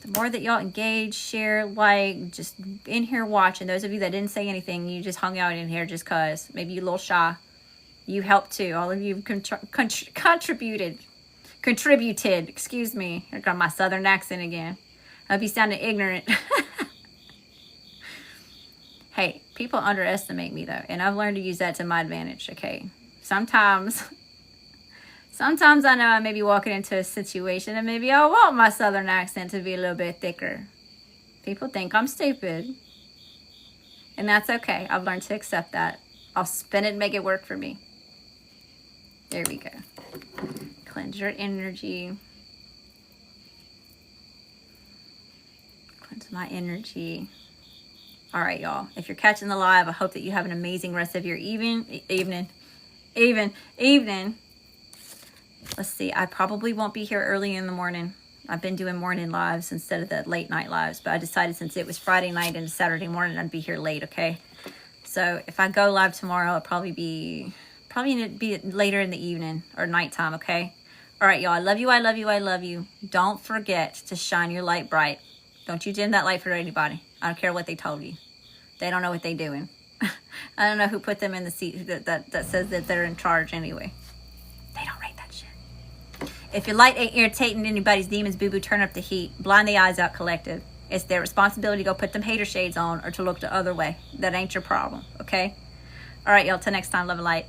The more that y'all engage, share, like, just in here watching. Those of you that didn't say anything, you just hung out in here just cause. Maybe you're a little shy. You helped too. All of you contributed. Excuse me. I got my southern accent again. I hope you sounded ignorant. Hey, people underestimate me though. And I've learned to use that to my advantage, okay? Sometimes I know I may be walking into a situation and maybe I want my southern accent to be a little bit thicker. People think I'm stupid. And that's okay. I've learned to accept that. I'll spin it and make it work for me. There we go. Cleanse your energy. Cleanse my energy. All right, y'all. If you're catching the live, I hope that you have an amazing rest of your evening. Let's see, I probably won't be here early in the morning. I've been doing morning lives instead of the late night lives, but I decided since it was Friday night and Saturday morning, I'd be here late, okay? So if I go live tomorrow, it'll probably be later in the evening or nighttime, okay? All right, y'all, I love you, I love you, I love you. Don't forget to shine your light bright. Don't you dim that light for anybody. I don't care what they told you. They don't know what they're doing. I don't know who put them in the seat that says that they're in charge anyway. They don't rate that shit. If your light ain't irritating anybody's demons, boo-boo, turn up the heat. Blind the eyes out, collective. It's their responsibility to go put them hater shades on or to look the other way. That ain't your problem, okay? All right, y'all, till next time, love and light.